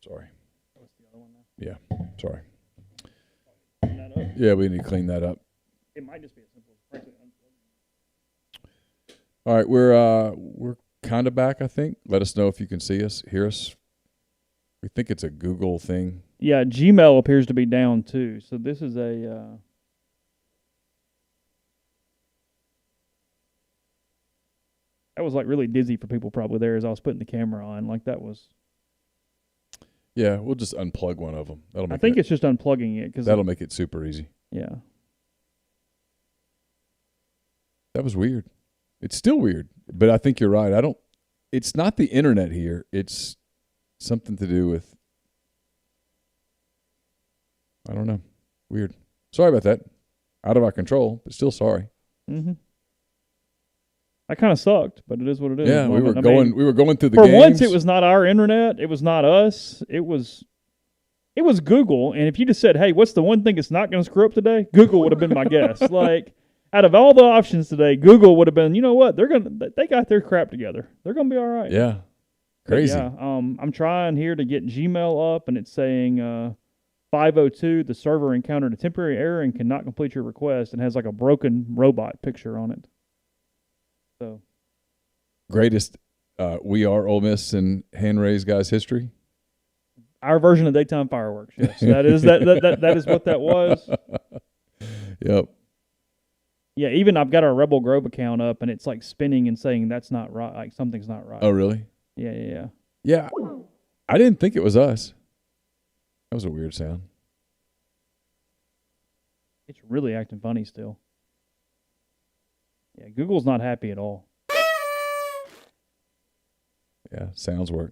Sorry. What's the other one now? Yeah, sorry. Clean that up. Yeah, we need to clean that up. It might just be as simple as frankly unplugging. All right, we're kind of back, I think. Let us know if you can see us, hear us. We think it's a Google thing. Yeah, Gmail appears to be down too. So this is a that was like really dizzy for people probably there as I was putting the camera on. Like that was. Yeah, we'll just unplug one of them. I think it's just unplugging it because that'll make it super easy. Yeah. That was weird. It's still weird, but I think you're right. It's not the internet here. It's something to do with, I don't know. Weird. Sorry about that. Out of our control, but still sorry. Mm-hmm. That kind of sucked, but it is what it is. Yeah, we were going through the for games. For once, it was not our internet. It was not us. It was Google. And if you just said, "Hey, what's the one thing it's not going to screw up today?" Google would have been my guess. Like, out of all the options today, Google would have been. You know what? They got their crap together. They're going to be all right. Yeah, crazy. But yeah, I'm trying here to get Gmail up, and it's saying 5:02. The server encountered a temporary error and cannot complete your request, and has like a broken robot picture on it. So, greatest We Are Ole Miss and hand raised guys history. Our version of daytime fireworks. Yes, that is that is what that was. Yep. Yeah, even I've got our Rebel Grove account up, and it's like spinning and saying that's not right. Like something's not right. Oh, really? Yeah. Yeah, I didn't think it was us. That was a weird sound. It's really acting funny still. Yeah, Google's not happy at all. Yeah, sounds work.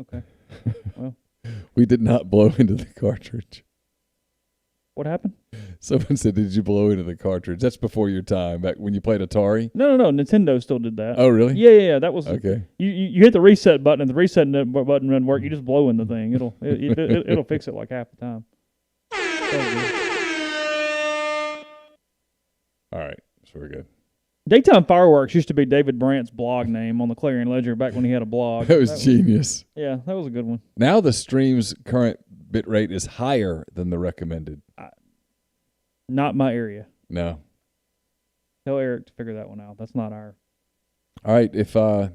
Okay. Well, we did not blow into the cartridge. What happened? Someone said, "Did you blow into the cartridge?" That's before your time, back when you played Atari. No. Nintendo still did that. Oh, really? Yeah. That was okay. You hit the reset button, and the reset button doesn't work. You just blow in the thing. It'll fix it like half the time. All right, so we're good. Daytime Fireworks used to be David Brandt's blog name on the Clarion Ledger back when he had a blog. That was genius. Yeah, that was a good one. Now the stream's current bit rate is higher than the recommended. Not my area. No. Tell Eric to figure that one out. That's not our. All right, if I'm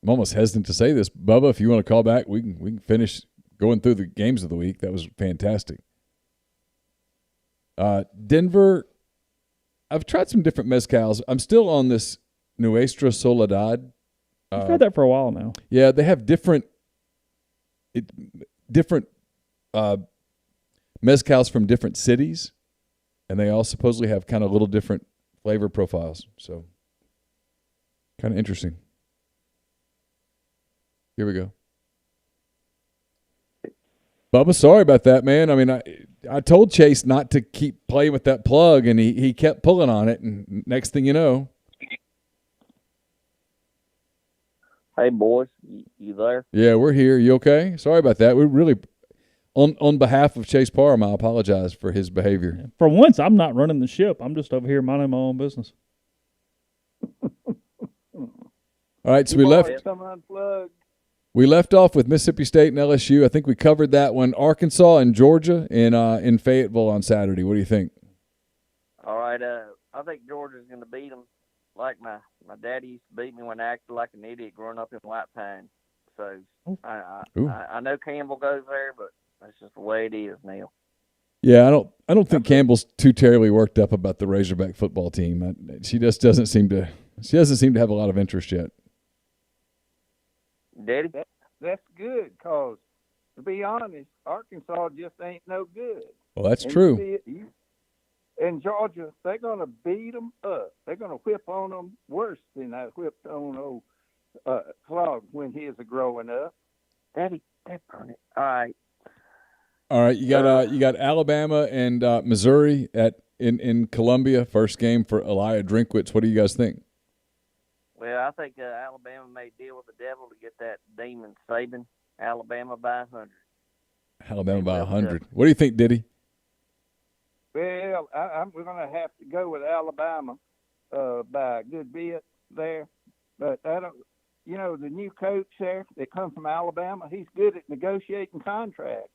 almost hesitant to say this, Bubba, if you want to call back, we can finish going through the games of the week. That was fantastic. Denver, I've tried some different mezcals. I'm still on this Nuestra Soledad. I've had that for a while now. Yeah, they have different mezcals from different cities, and they all supposedly have kind of little different flavor profiles. So, kind of interesting. Here we go. Bubba, sorry about that, man. I mean, I told Chase not to keep playing with that plug, and he kept pulling on it, and next thing you know. Hey, boys, you there? Yeah, we're here. You okay? Sorry about that. We really, on behalf of Chase Parham, I apologize for his behavior. For once, I'm not running the ship. I'm just over here minding my own business. All right, so we left off with Mississippi State and LSU. I think we covered that one. Arkansas and Georgia in Fayetteville on Saturday. What do you think? All right, I think Georgia's going to beat them like my daddy used to beat me when I acted like an idiot growing up in White Pine. So I know Campbell goes there, but that's just the way it is, Neal. Yeah, I don't think Campbell's too terribly worked up about the Razorback football team. She just doesn't seem to have a lot of interest yet. Daddy? That's good, because, to be honest, Arkansas just ain't no good. Well, that's true. In Georgia, they're going to beat them up. They're going to whip on them worse than I whipped on old Clog when he was growing up. Daddy, they burn it. All right. All right, you got Alabama and Missouri in Columbia. First game for Elijah Drinkwitz. What do you guys think? Well, I think Alabama may deal with the devil to get that demon Saban. Alabama by 100. Alabama by 100. What do you think, Diddy? Well, we're going to have to go with Alabama by a good bit. there, but I don't. You know, the new coach there that comes from Alabama, he's good at negotiating contracts.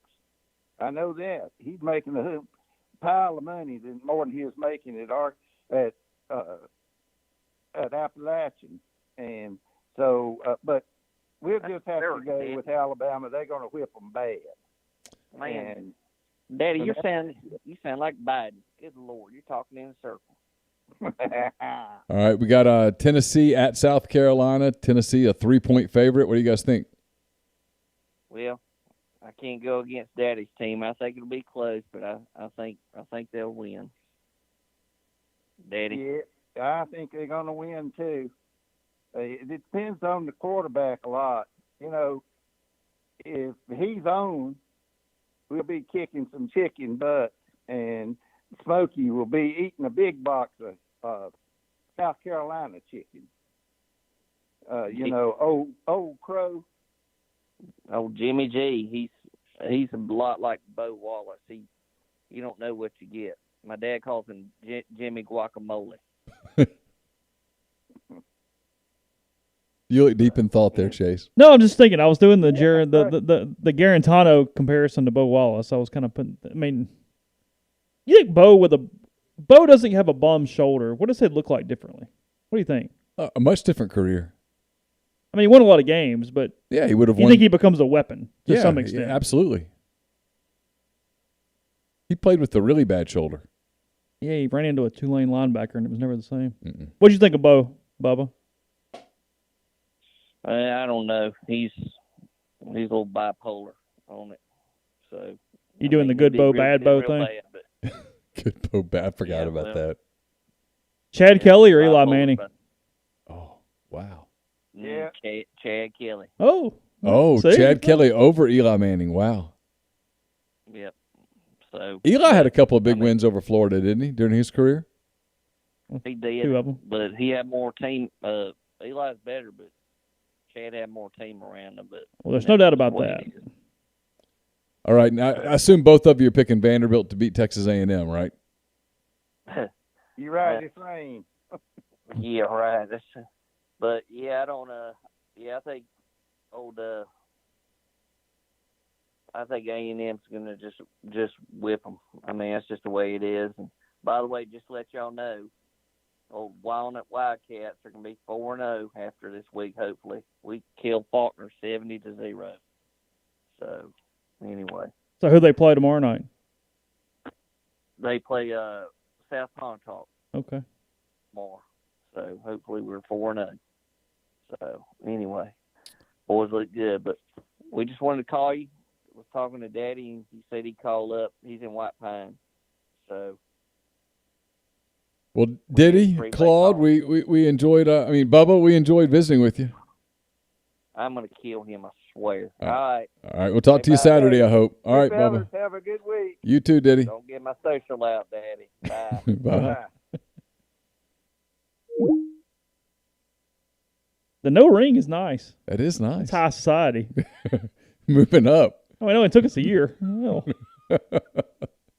I know that he's making a pile of money more than he was making at Appalachian, and so, but we'll just have to go with Alabama. They're going to whip them bad. Man, Daddy, you sound like Biden. Good Lord, you're talking in a circle. All right, we got Tennessee at South Carolina. Tennessee, a 3-point favorite. What do you guys think? Well, I can't go against Daddy's team. I think it'll be close, but I think they'll win. Daddy. Yeah, I think they're going to win too. It depends on the quarterback a lot. You know, if he's on, we'll be kicking some chicken butt, and Smokey will be eating a big box of South Carolina chicken. You know, old Crow. Oh, Jimmy G. He's a lot like Bo Wallace. You don't know what you get. My dad calls him Jimmy Guacamole. You look deep in thought there, Chase. No, I'm just thinking. I was doing the Garantano comparison to Bo Wallace. I was kind of putting. I mean, you think Bo doesn't have a bum shoulder? What does it look like differently? What do you think? A much different career. I mean, he won a lot of games, but yeah, he would have won. You think he becomes a weapon to some extent? Yeah, absolutely. He played with the really bad shoulder. Yeah, he ran into a Tulane linebacker, and it was never the same. What did you think of Bo, Bubba? I don't know. He's a little bipolar on it. So you doing the good Bo, bad Bo thing? Bad, good Bo, bad. I forgot about that. Chad Kelly or Eli Manning? Oh, wow. Yeah, Chad Kelly. Oh, Chad Kelly over Eli Manning. Wow. Yep. So Eli had a couple of big wins over Florida, didn't he, during his career? He did. 2 of them. But he had more team. Eli's better, but Chad had more team around him. But well, there's no doubt about that. All right. Now, I assume both of you are picking Vanderbilt to beat Texas A&M, right? You're right. It's rain. Yeah, right. But yeah, I don't. Yeah, I think I think A&M's gonna just whip them. I mean, that's just the way it is. And by the way, just to let y'all know, old Walnut Wildcats are gonna be 4-0 after this week. Hopefully, we killed Faulkner 70-0. So anyway. So who they play tomorrow night? They play South Pontotoc. Okay. More. So hopefully we're 4-0. So anyway, boys look good. But we just wanted to call you. Was talking to Daddy, and he said he'd call up. He's in White Pine. So. Well, did he, Claude? We enjoyed. Bubba, we enjoyed visiting with you. I'm gonna kill him. I swear. All right. All right. We'll talk to you Saturday. I hope. All right, fellas, Bubba. Have a good week. You too, Diddy. Don't get my social out, Daddy. Bye. Bye. The no ring is nice. That is nice. It's high society. Moving up. Oh, I know it took us a year. Well,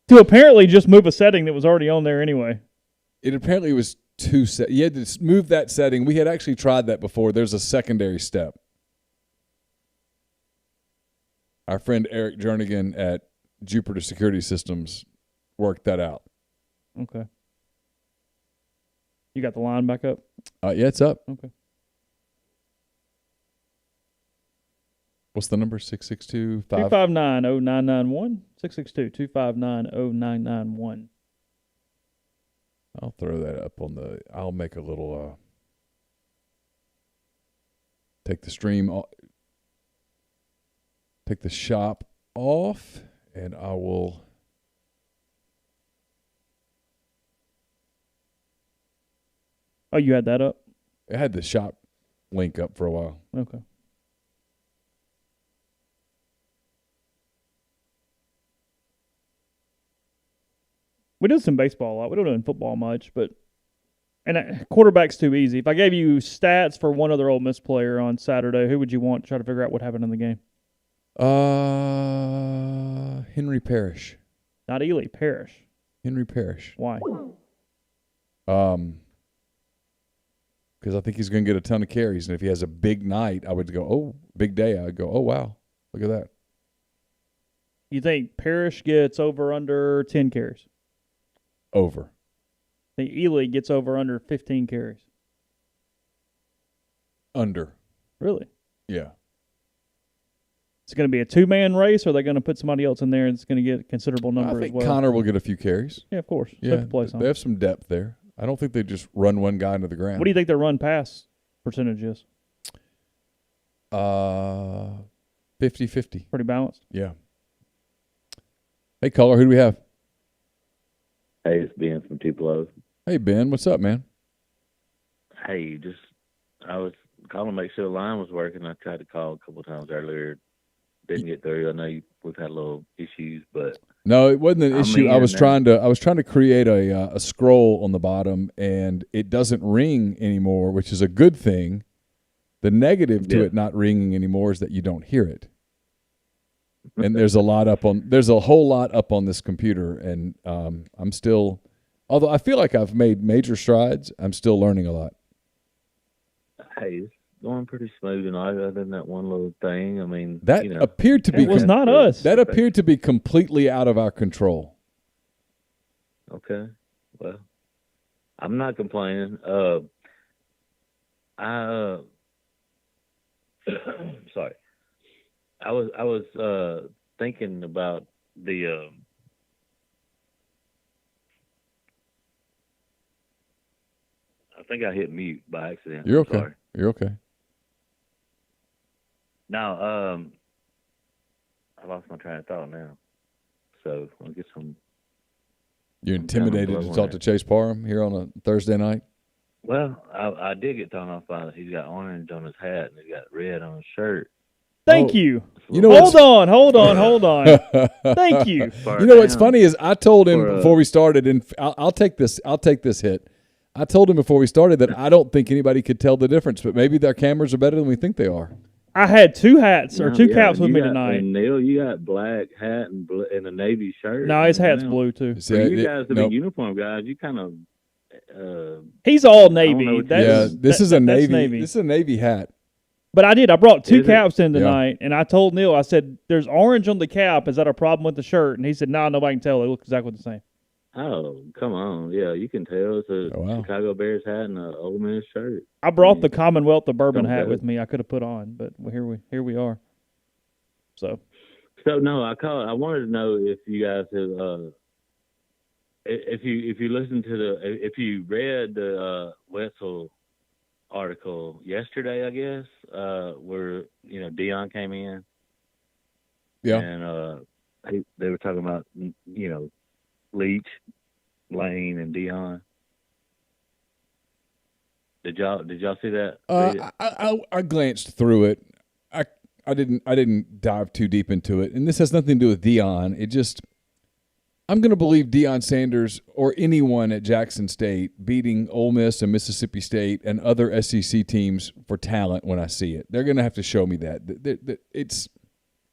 to apparently just move a setting that was already on there anyway. It apparently was 2 set. You had to move that setting. We had actually tried that before. There's a secondary step. Our friend Eric Jernigan at Jupiter Security Systems worked that out. Okay. You got the line back up? Yeah, it's up. Okay. What's the number? 662-559-0991? 662-259-0991. I'll throw that up on the – I'll make a little take the stream – take the shop off, and I will – Oh, you had that up? I had the shop link up for a while. Okay. We do some baseball a lot. We don't do in football much, but quarterback's too easy. If I gave you stats for one other Ole Miss player on Saturday, who would you want to try to figure out what happened in the game? Henry Parrish. Not Ely, Parrish. Henry Parrish. Why? because I think he's going to get a ton of carries. And if he has a big night, I would go, oh, big day. I would go, oh, wow, look at that. You think Parrish gets over under 10 carries? Over. I think Ely gets over under 15 carries. Under. Really? Yeah. It's going to be a two-man race, or are they going to put somebody else in there and it's going to get a considerable number I think as well? Connor will get a few carries. Yeah, of course. Yeah, they have some depth there. I don't think they just run one guy into the ground. What do you think their run-pass percentage is? 50-50. Pretty balanced? Yeah. Hey, caller, who do we have? Hey, it's Ben from Tupelo. Hey, Ben, what's up, man? Hey, I was calling to make sure the line was working. I tried to call a couple of times earlier. Didn't get through. I know we've had little issues, but no, it wasn't an issue. I was trying to create a scroll on the bottom, and it doesn't ring anymore, which is a good thing. The negative to it not ringing anymore is that you don't hear it. And there's a whole lot up on this computer, and I'm still, although I feel like I've made major strides, I'm still learning a lot. Hey, it's going pretty smooth tonight, other than that one little thing. I mean, that appeared to be. It was not us. That appeared to be completely out of our control. Okay, well, I'm not complaining. Sorry. I was thinking about the I think I hit mute by accident. You're okay. Sorry. You're okay. Now, I lost my train of thought now. So I'll get some. You're intimidated to talk to Chase Parham here on a Thursday night? Well, I did get thrown off by he's got orange on his hat and he's got red on his shirt. Thank you. You know, hold on. Thank you. You know what's funny is I told him before we started, and I'll take this hit. I told him before we started that I don't think anybody could tell the difference, but maybe their cameras are better than we think they are. I had two hats or two caps with me tonight. And Neal, you got black hat and a navy shirt. No, his hat's blue too. For you guys to be uniform guys, you kind of. He's all navy. This is a navy. This is a navy hat. But I brought two caps in tonight, and I told Neal, I said, "There's orange on the cap. Is that a problem with the shirt?" And he said, "No, nobody can tell. They look exactly the same." Oh, come on. Yeah, you can tell. It's a Chicago Bears hat and an Ole Miss shirt. I brought the Commonwealth of Bourbon hat with me. I could have put on, but here we are. So no, I wanted to know if you guys have if you listened to if you read the Wetzel article yesterday, I guess, where Deion came in. Yeah. And they were talking about Leach, Lane, and Deion. Did y'all see that? I glanced through it. I didn't dive too deep into it, and this has nothing to do with Deion. I'm going to believe Deion Sanders or anyone at Jackson State beating Ole Miss and Mississippi State and other SEC teams for talent when I see it. They're going to have to show me that.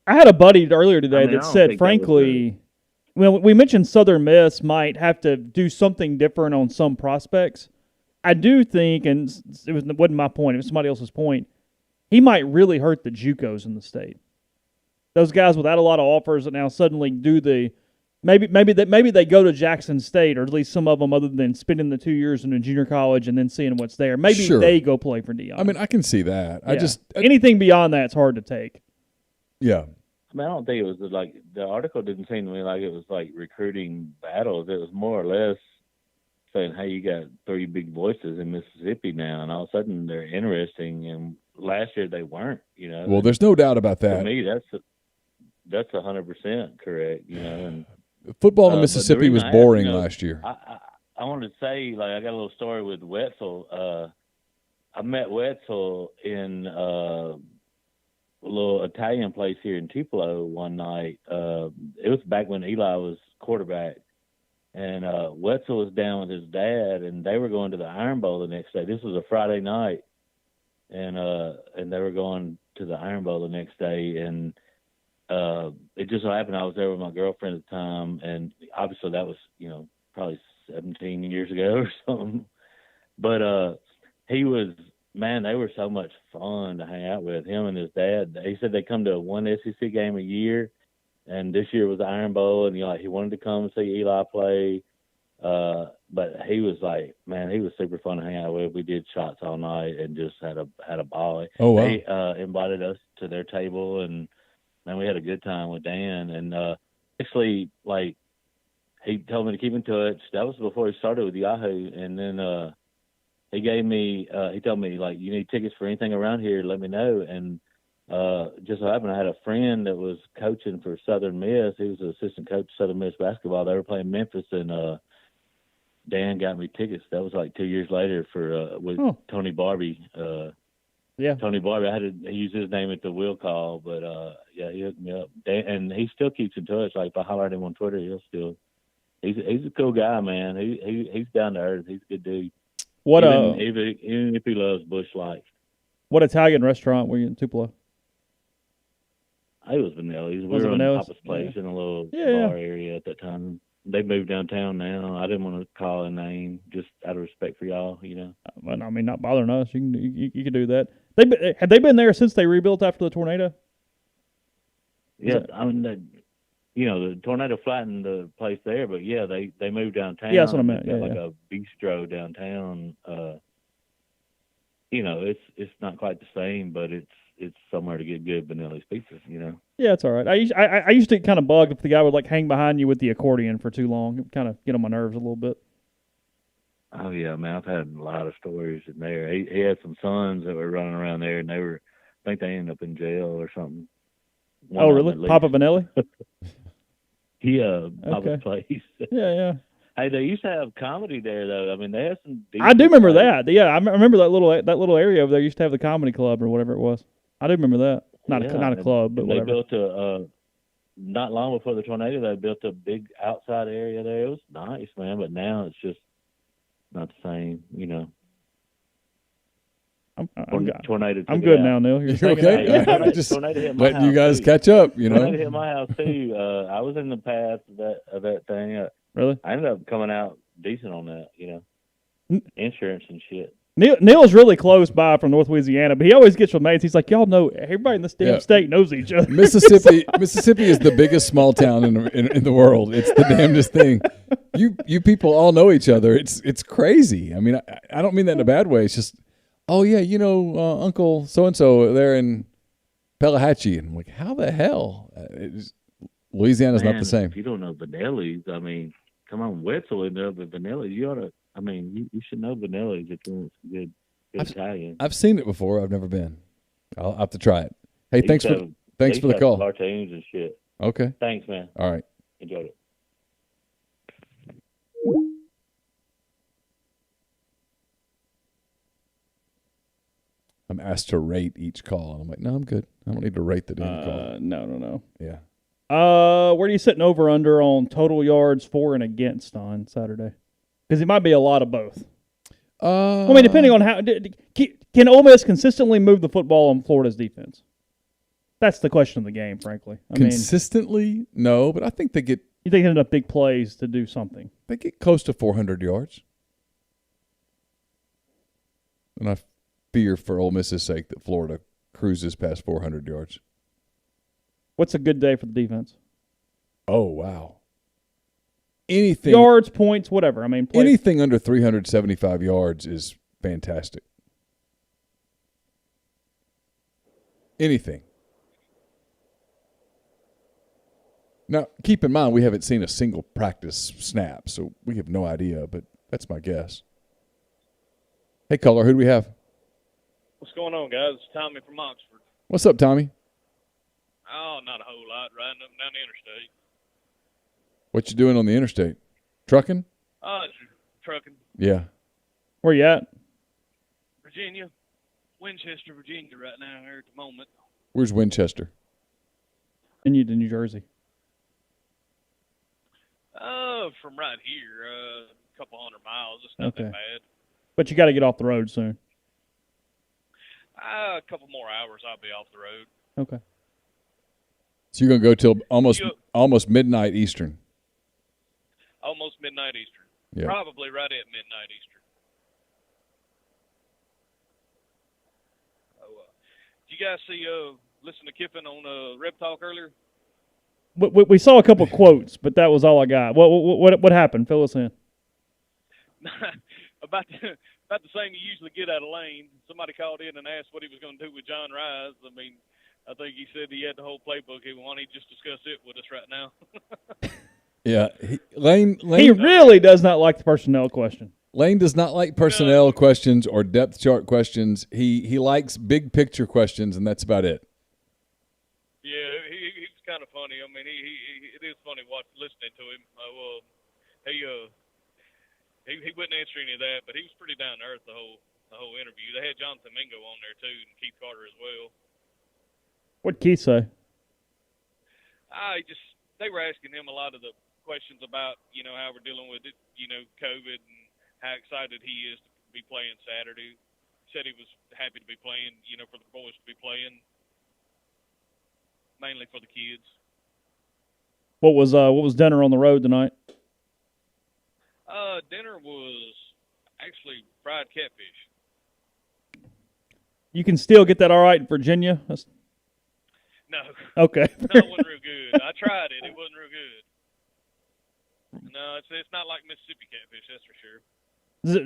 I had a buddy earlier today that said, frankly, we mentioned Southern Miss might have to do something different on some prospects. I do think, and it wasn't my point, it was somebody else's point, he might really hurt the JUCOs in the state. Those guys without a lot of offers that now suddenly do the maybe they go to Jackson State, or at least some of them, other than spending the 2 years in a junior college and then seeing what's there. Maybe they go play for Deion. I mean, I can see that. Yeah. Anything beyond that's hard to take. Yeah. I mean, I don't think it was like the article didn't seem to me like it was like recruiting battles. It was more or less saying, hey, you got three big voices in Mississippi now, and all of a sudden they're interesting. And last year they weren't, Well, there's no doubt about that. For me, that's 100% correct, And football in Mississippi was boring last year. I wanted to say, like, I got a little story with Wetzel. I met Wetzel in a little Italian place here in Tupelo one night. It was back when Eli was quarterback. And Wetzel was down with his dad, and they were going to the Iron Bowl the next day. This was a Friday night, and they were going to the Iron Bowl the next day. And it just so happened I was there with my girlfriend at the time, and obviously that was, probably 17 years ago or something. But he was, man, they were so much fun to hang out with, him and his dad. He said they come to one SEC game a year, and this year was the Iron Bowl, and he wanted to come and see Eli play. But he was like, man, he was super fun to hang out with. We did shots all night and just had a ball. Oh, wow. They invited us to their table, and man, we had a good time with Dan. And actually, like, he told me to keep in touch. That was before he started with Yahoo. And then he told me, like, you need tickets for anything around here, let me know. And just so happened I had a friend that was coaching for Southern Miss. He was an assistant coach of Southern Miss basketball. They were playing Memphis, and Dan got me tickets. That was like 2 years later with Tony Barbie. Tony Barbie. I had to use his name at the will call, but yeah, he hooked me up. Dan, and he still keeps in touch. Like, if I holler at him on Twitter, he'll still. He's a cool guy, man. He's down to earth. He's a good dude. Even if he loves bush life. What Italian restaurant were you in Tupelo? I was Vanelli's. We were in Papa's Place in a little bar area at that time. They moved downtown now. I didn't want to call a name just out of respect for y'all, you know. Well, I mean, not bothering us. You can do that. Have they been there since they rebuilt after the tornado? Yeah, I mean, the tornado flattened the place there, but yeah, they moved downtown. Yeah, that's what I meant. Like a bistro downtown. It's not quite the same, but it's somewhere to get good Vanelli's pizza, you know. Yeah, it's all right. I used to get kind of bugged if the guy would like hang behind you with the accordion for too long. It would kind of get on my nerves a little bit. Oh yeah, man, I've had a lot of stories in there. He had some sons that were running around there, and I think they ended up in jail or something. Oh, really? Papa Vanelli? Yeah, Papa's Place. Yeah. Hey, they used to have comedy there, though. I mean, they had some. I do remember that. Yeah, I remember that little area over there used to have the comedy club or whatever it was. I do remember that. Not a club, but whatever. They built not long before the tornado, they built a big outside area there. It was nice, man, but now it's just not the same, you know. Tornado. I'm good now, Neal. You're okay? Yeah, just tornado hit my house letting you guys too. catch up, you know. Tornado hit my house too. I was in the path of that thing. Really? I ended up coming out decent on that, you know. Insurance and shit. Neal's really close by from North Louisiana, but he always gets with mates. He's like, y'all know, everybody in this damn state knows each other. Mississippi is the biggest small town in the world. It's the damnedest thing. You people all know each other. It's crazy. I mean, I don't mean that in a bad way. It's just, oh yeah, you know, Uncle so-and-so there in Pelahatchie. And I'm like, how the hell? Louisiana's not the same. If you don't know Vanelli's, I mean, come on, Wetzel ended up at Vanelli's. You ought to. I mean, you should know Vanelli's if you want some good Italian. I've seen it before. I've never been. I'll have to try it. Hey, thanks for the call. Cartoons and shit. Okay. Thanks, man. All right. Enjoyed it. I'm asked to rate each call, and I'm like, no, I'm good. I don't need to rate the damn call. No. Yeah. Where are you sitting over under on total yards for and against on Saturday? Because it might be a lot of both. I mean, depending on how can Ole Miss consistently move the football on Florida's defense? That's the question of the game, frankly. Consistently, no, but I think they get. You think enough big plays to do something? They get close to 400 yards, and I fear for Ole Miss's sake that Florida cruises past 400 yards. What's a good day for the defense? Oh wow. Anything yards, points, whatever. I mean, anything under 375 yards is fantastic. Anything. Now, keep in mind we haven't seen a single practice snap, so we have no idea, but that's my guess. Hey, caller, who do we have? What's going on, guys? It's Tommy from Oxford. What's up, Tommy? Oh, not a whole lot. Riding up and down the interstate. What you doing on the interstate? Trucking? Trucking. Yeah. Where you at? Virginia. Winchester, Virginia right now here at the moment. Where's Winchester? In New Jersey. From right here, a couple 100 miles. It's not that bad. But you got to get off the road soon. A couple more hours, I'll be off the road. Okay. So you're going to go till almost midnight Eastern. Almost midnight Eastern. Yeah. Probably right at midnight Eastern. Did you guys listen to Kiffin on Rep Talk earlier? We saw a couple quotes, but that was all I got. What happened? Fill us in. about the same you usually get out of Lane. Somebody called in and asked what he was going to do with John Rise. I mean, I think he said he had the whole playbook. He wanted to just discuss it with us right now. Yeah, Lane. He really does not like the personnel question. Lane does not like personnel questions or depth chart questions. He likes big picture questions, and that's about it. Yeah, he's kind of funny. I mean, it is funny listening to him. He wouldn't answer any of that, but he was pretty down to earth the whole interview. They had Jonathan Mingo on there too, and Keith Carter as well. What'd Keith say? They were asking him a lot of the questions about how we're dealing with it, COVID, and how excited he is to be playing Saturday. Said he was happy to be playing, for the boys to be playing, mainly for the kids. What was dinner on the road tonight? Dinner was actually fried catfish. You can still get that all right in Virginia? No. Okay. No, it wasn't real good. I tried it. It wasn't real good. No, it's not like Mississippi catfish, that's for sure.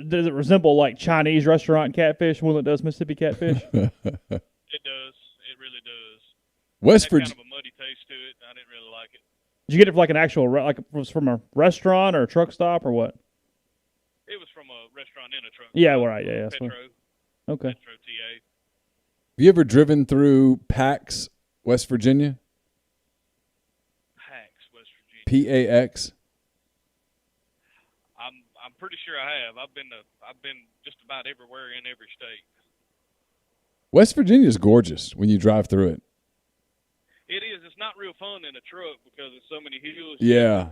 Does it resemble like Chinese restaurant catfish more than it does Mississippi catfish? It does. It really does. West Virginia. Kind of a muddy taste to it. I didn't really like it. Did you get it from like an actual it was from a restaurant or a truck stop or what? It was from a restaurant in a truck. Yeah, right. Yeah. Petro. Okay. Petro TA. Have you ever driven through Pax, West Virginia? Pax, West Virginia. PAX. I'm pretty sure I have. I've been just about everywhere in every state. West Virginia is gorgeous when you drive through it. It is. It's not real fun in a truck because there's so many hills. Yeah.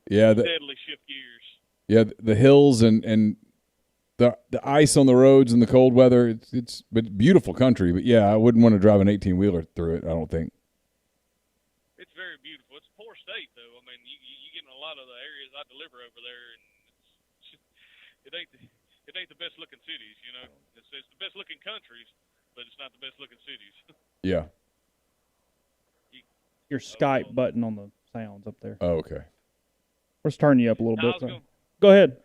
Deadly shift gears. Yeah, the hills and the ice on the roads in the cold weather. It's beautiful country, but yeah, I wouldn't want to drive an 18-wheeler through it. I don't think. It's very beautiful. It's a poor state, though. I mean, you get in a lot of the areas I deliver over there, and it ain't the best looking cities. It's the best looking countries, but it's not the best looking cities. Yeah. Your Skype button on the sounds up there. Oh, okay. Let's turn you up a little bit. Go ahead.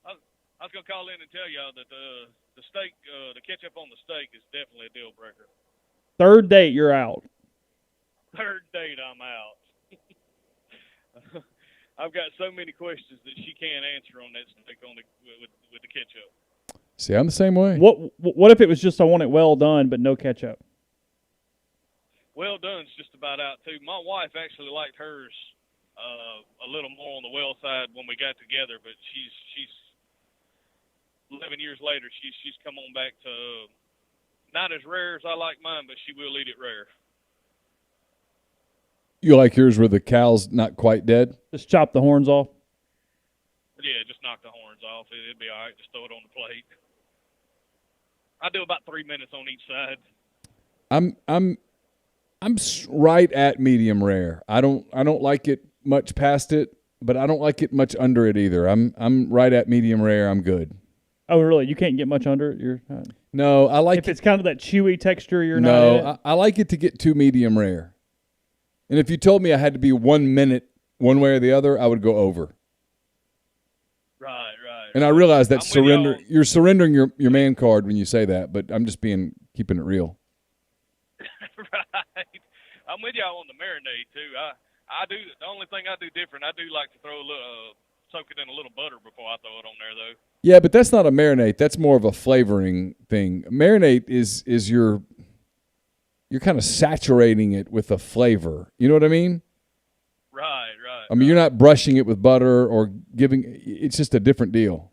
I was going to call in and tell y'all that the steak, the ketchup on the steak is definitely a deal breaker. Third date, you're out. Third date, I'm out. I've got so many questions that she can't answer on that steak with the ketchup. See, I'm the same way. What if it was just I want it well done but no ketchup? Well done's just about out too. My wife actually liked hers a little more on the well side when we got together, but she's 11 years later. She's come on back to not as rare as I like mine, but she will eat it rare. You like yours where the cow's not quite dead? Just chop the horns off? Yeah, just knock the horns off. It'd be all right. Just throw it on the plate. I do about 3 minutes on each side. I'm right at medium rare. I don't like it much past it, but I don't like it much under it either. I'm right at medium rare. I'm good. Oh, really? You can't get much under it? No, I like if it's kind of that chewy texture, you're not in it? No, I like it to get to medium rare. And if you told me I had to be 1 minute one way or the other, I would go over. Right. And I realize that you're surrendering your man card when you say that, but I'm just keeping it real. Right. I'm with y'all on the marinade too. I do the only thing I do different. I do like to throw a little, soak it in a little butter before I throw it on there though. Yeah, but that's not a marinade. That's more of a flavoring thing. Marinade is you're kind of saturating it with a flavor. You know what I mean? Right. I mean, you're not brushing it with butter or it's just a different deal.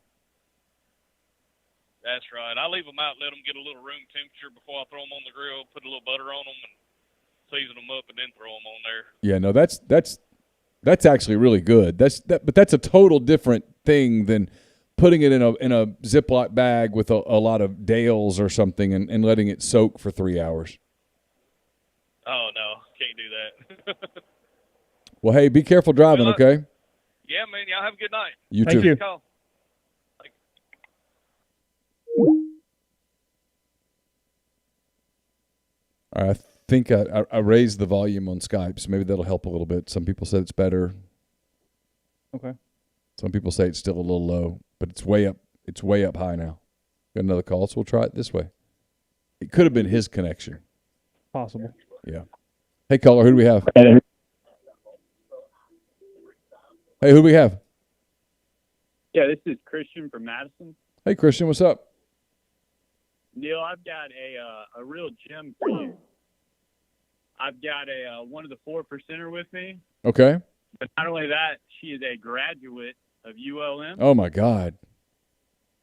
That's right. I leave them out, let them get a little room temperature before I throw them on the grill, put a little butter on them, and season them up, and then throw them on there. Yeah, no, that's actually really good. But that's a total different thing than putting it in a Ziploc bag with a lot of Dales or something and letting it soak for 3 hours. Oh, no, can't do that. Well, hey, be careful driving, okay? Yeah, man, y'all have a good night. You too. Thank you. Call. All right, I think I raised the volume on Skype, so maybe that'll help a little bit. Some people said it's better. Okay. Some people say it's still a little low, but it's way up. It's way up high now. Got another call, so we'll try it this way. It could have been his connection. Possible. Yeah. Hey, caller, who do we have? Hey, who do we have? Yeah, this is Christian from Madison. Hey, Christian, what's up? Neal, I've got a real gem for you. I've got one of the 4%er with me. Okay. But not only that, she is a graduate of ULM. Oh, my God.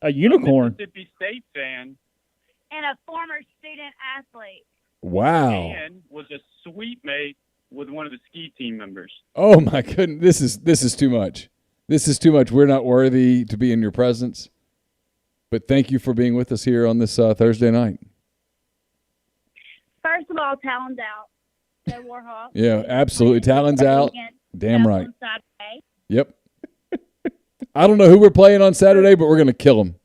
A unicorn. A Mississippi State fan. And a former student athlete. Wow. And was a suite mate with one of the ski team members. Oh, my goodness. This is too much. This is too much. We're not worthy to be in your presence. But thank you for being with us here on this Thursday night. First of all, Talon's out. So Warhawk. Yeah, absolutely. Talon's out. Damn right. Yep. I don't know who we're playing on Saturday, but we're going to kill them.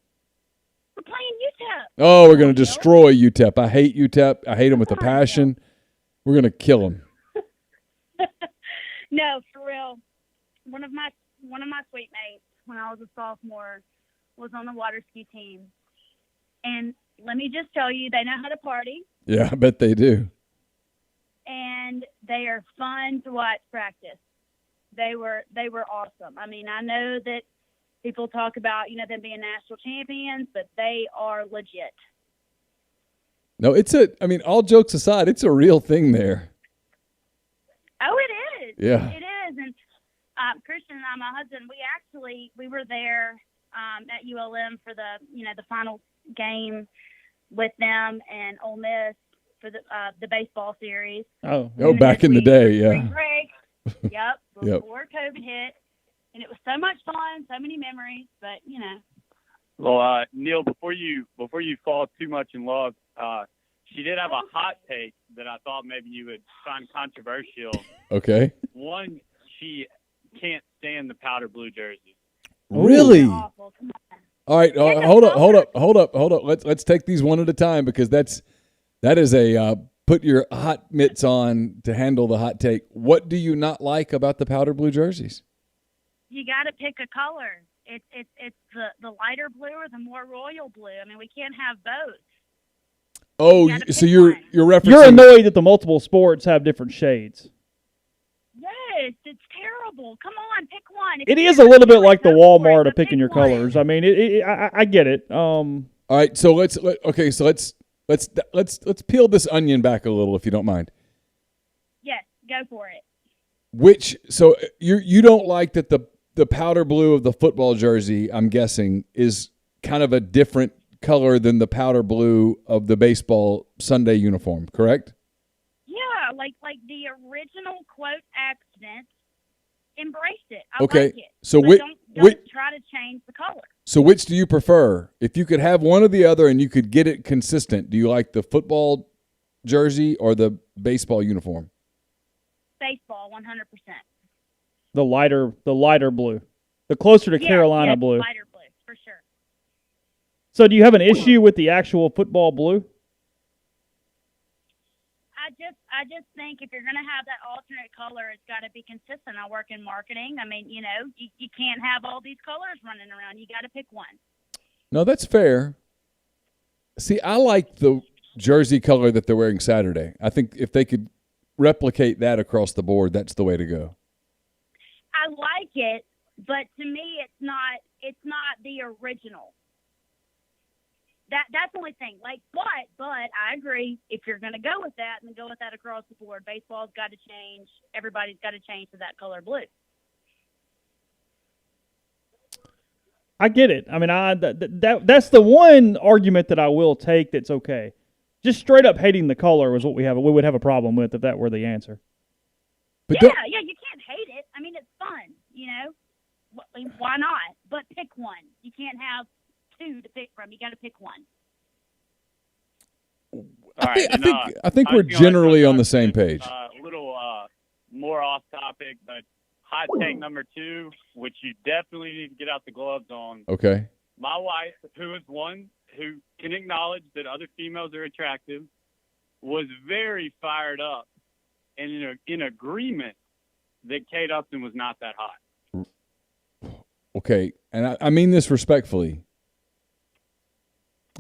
We're playing UTEP. Oh, we're going to destroy UTEP. I hate UTEP. I hate them with a passion. We're going to kill them. No, for real. One of my suite mates when I was a sophomore was on the water ski team. And let me just tell you, they know how to party. Yeah, I bet they do. And they are fun to watch practice. They were awesome. I mean, I know that people talk about, them being national champions, but they are legit. No, all jokes aside, it's a real thing there. Oh, it is. Yeah. It is. And Christian and I, my husband, we were there at ULM for the final game with them and Ole Miss for the baseball series. Oh, back in the day, yeah. Break. Yep, before COVID hit. And it was so much fun, so many memories, but, Well, Neal, before you fall too much in love, she did have a hot take that I thought maybe you would find controversial. Okay. One, she can't stand the powder blue jersey. Really? Awful. Come on. All right, hold up. Let's take these one at a time because that is a put your hot mitts on to handle the hot take. What do you not like about the powder blue jerseys? You got to pick a color. It's the lighter blue or the more royal blue. I mean, we can't have both. Oh, so you're referencing. You're annoyed that the multiple sports have different shades. Yes, it's terrible. Come on, pick one. It is a little bit like the Walmart of picking your colors. I mean, I get it. All right, so let's peel this onion back a little, if you don't mind. Yes, go for it. So you don't like that the powder blue of the football jersey, I'm guessing, is kind of a different color than the powder blue of the baseball Sunday uniform, correct? Yeah, like the original quote accident. Embrace it. I okay. like it. So don't try to change the color. So which do you prefer? If you could have one or the other and you could get it consistent, do you like the football jersey or the baseball uniform? Baseball, 100%. The lighter blue. The closer to Carolina blue. Lighter blue, for sure. So do you have an issue with the actual football blue? I just think if you're going to have that alternate color, it's got to be consistent. I work in marketing. I mean, you can't have all these colors running around. You got to pick one. No, that's fair. See, I like the jersey color that they're wearing Saturday. I think if they could replicate that across the board, that's the way to go. I like it, but to me, it's not the original. That's the only thing. But I agree. If you're going to go with that, then go with that across the board. Baseball's got to change. Everybody's got to change to that color blue. I get it. I mean, that's the one argument that I will take. That's okay. Just straight up hating the color is what we would have a problem with if that were the answer. But yeah, you can't hate it. I mean, it's fun. Why not? But pick one. You can't have two to pick from. You got to pick one. I think we're generally on the same page. A little more off topic, but hot take number 2, which you definitely need to get out the gloves on. Okay. My wife, who is one who can acknowledge that other females are attractive, was very fired up and in agreement that Kate Upton was not that hot. Okay, and I mean this respectfully.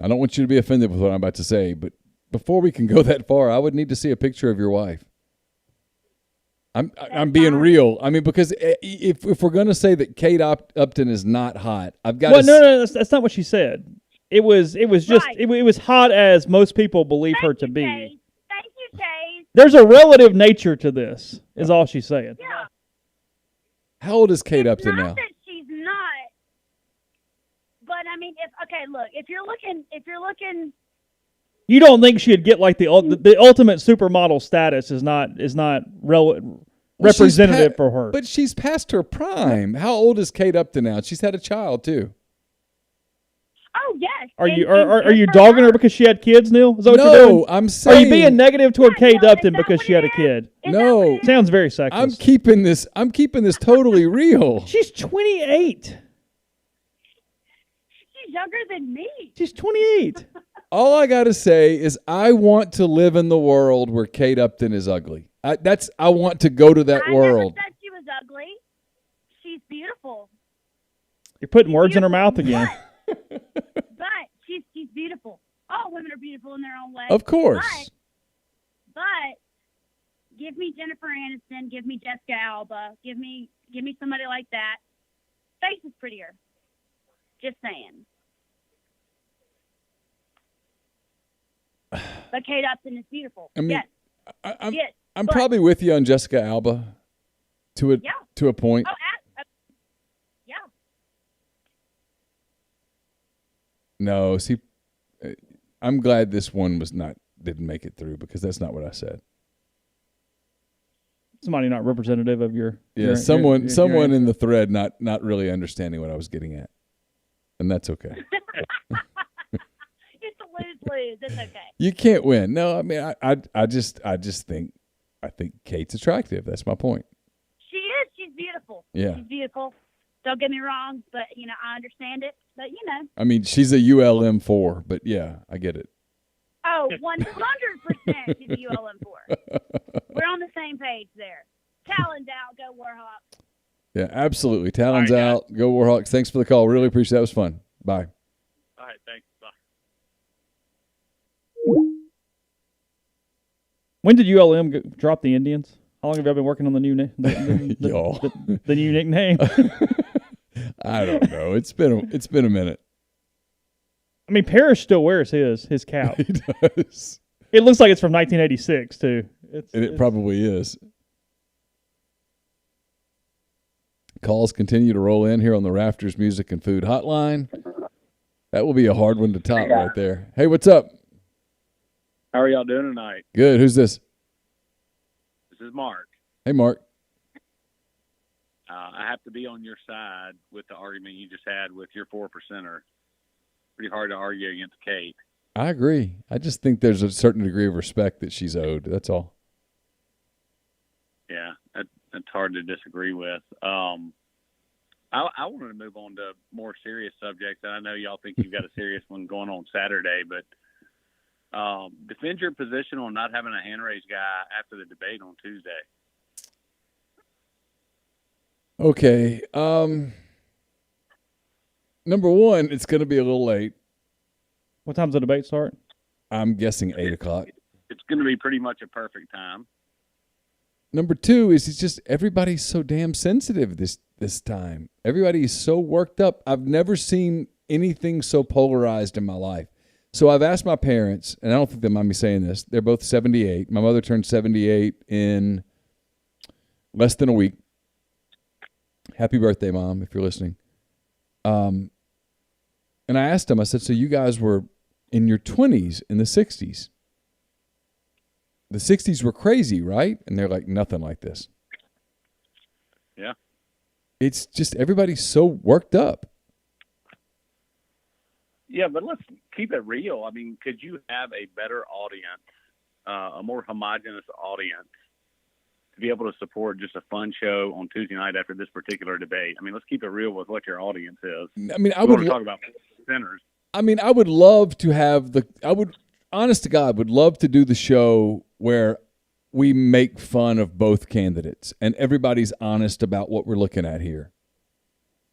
I don't want you to be offended with what I'm about to say, but before we can go that far, I would need to see a picture of your wife. I'm being real. I mean, because if we're going to say that Kate Upton is not hot, I've got. Well, no, that's not what she said. It was just Right. it was hot as most people believe her to be. Kate. Thank you, Kate. There's a relative nature to this, is all she's saying. Yeah. How old is Kate Upton Not now? that she's not, but I mean, if you're looking, You don't think she'd get like the ultimate supermodel status is not representative for her. But she's past her prime. How old is Kate Upton now? She's had a child too. oh yes. Are you dogging her because she had kids, Neal? Is that what you're doing? No, I'm saying. Are you being negative toward Yeah, Kate no, Upton is that because what she had it a kid? Is No. that what it is? Sounds very sexist. I'm keeping this totally real. She's 28. She's younger than me. She's 28. All I got to say is I want to live in the world where Kate Upton is ugly. I want to go to that I world. never said she was ugly. She's beautiful. You're putting words in her mouth again. But she's beautiful. All women are beautiful in their own way. Of course. But give me Jennifer Aniston, give me Jessica Alba, give me somebody like that. Face is prettier. Just saying. But Kate Upton is beautiful. I mean, yes. I'm but- probably with you on Jessica Alba to a point. Oh, yeah. No, see, I'm glad this one didn't make it through because that's not what I said. Somebody not representative of your. Yeah, someone in the thread not really understanding what I was getting at, and that's okay. It's a lose-lose. It's okay. You can't win. No, I mean, I just think Kate's attractive. That's my point. She is. She's beautiful. Yeah. She's beautiful. Don't get me wrong, but, I understand it. But, I mean, she's a ULM4, but yeah, I get it. Oh, 100% she's a ULM4. We're on the same page there. Talon's out. Go Warhawks. Yeah, absolutely. Talon's All right, out. Go Warhawks. Thanks for the call. Really appreciate it. That was fun. Bye. All right, thanks. Bye. When did ULM drop the Indians? How long have y'all been working on the new Y'all. the new nickname? I don't know. It's been a minute. I mean, Parrish still wears his cap. He does. It looks like it's from 1986 too. It probably is. Calls continue to roll in here on the Rafters Music and Food Hotline. That will be a hard one to top right there. Hey, what's up? How are y'all doing tonight? Good. Who's this? This is Mark. Hey, Mark. I have to be on your side with the argument you just had with your 4%er. Pretty hard to argue against Kate. I agree. I just think there's a certain degree of respect that she's owed. That's all. Yeah, that's hard to disagree with. I wanted to move on to more serious subjects, and I know y'all think you've got a serious one going on Saturday, but defend your position on not having a hand raise guy after the debate on Tuesday. Okay. Number one, it's going to be a little late. What time's the debate start? I'm guessing 8 o'clock. It's going to be pretty much a perfect time. Number two is it's just everybody's so damn sensitive this time. Everybody is so worked up. I've never seen anything so polarized in my life. So I've asked my parents, and I don't think they mind me saying this. They're both 78. My mother turned 78 in less than a week. Happy birthday, Mom, if you're listening. And I asked them, I said, so you guys were in your 20s in the 60s. The 60s were crazy, right? And they're like, nothing like this. Yeah. It's just everybody's so worked up. Yeah, but let's keep it real. I mean, could you have a better audience, a more homogenous audience, to be able to support just a fun show on Tuesday night after this particular debate? I mean, let's keep it real with what your audience is. I mean, I would talk about centers. I mean, I would love to have honest to God, would love to do the show where we make fun of both candidates and everybody's honest about what we're looking at here.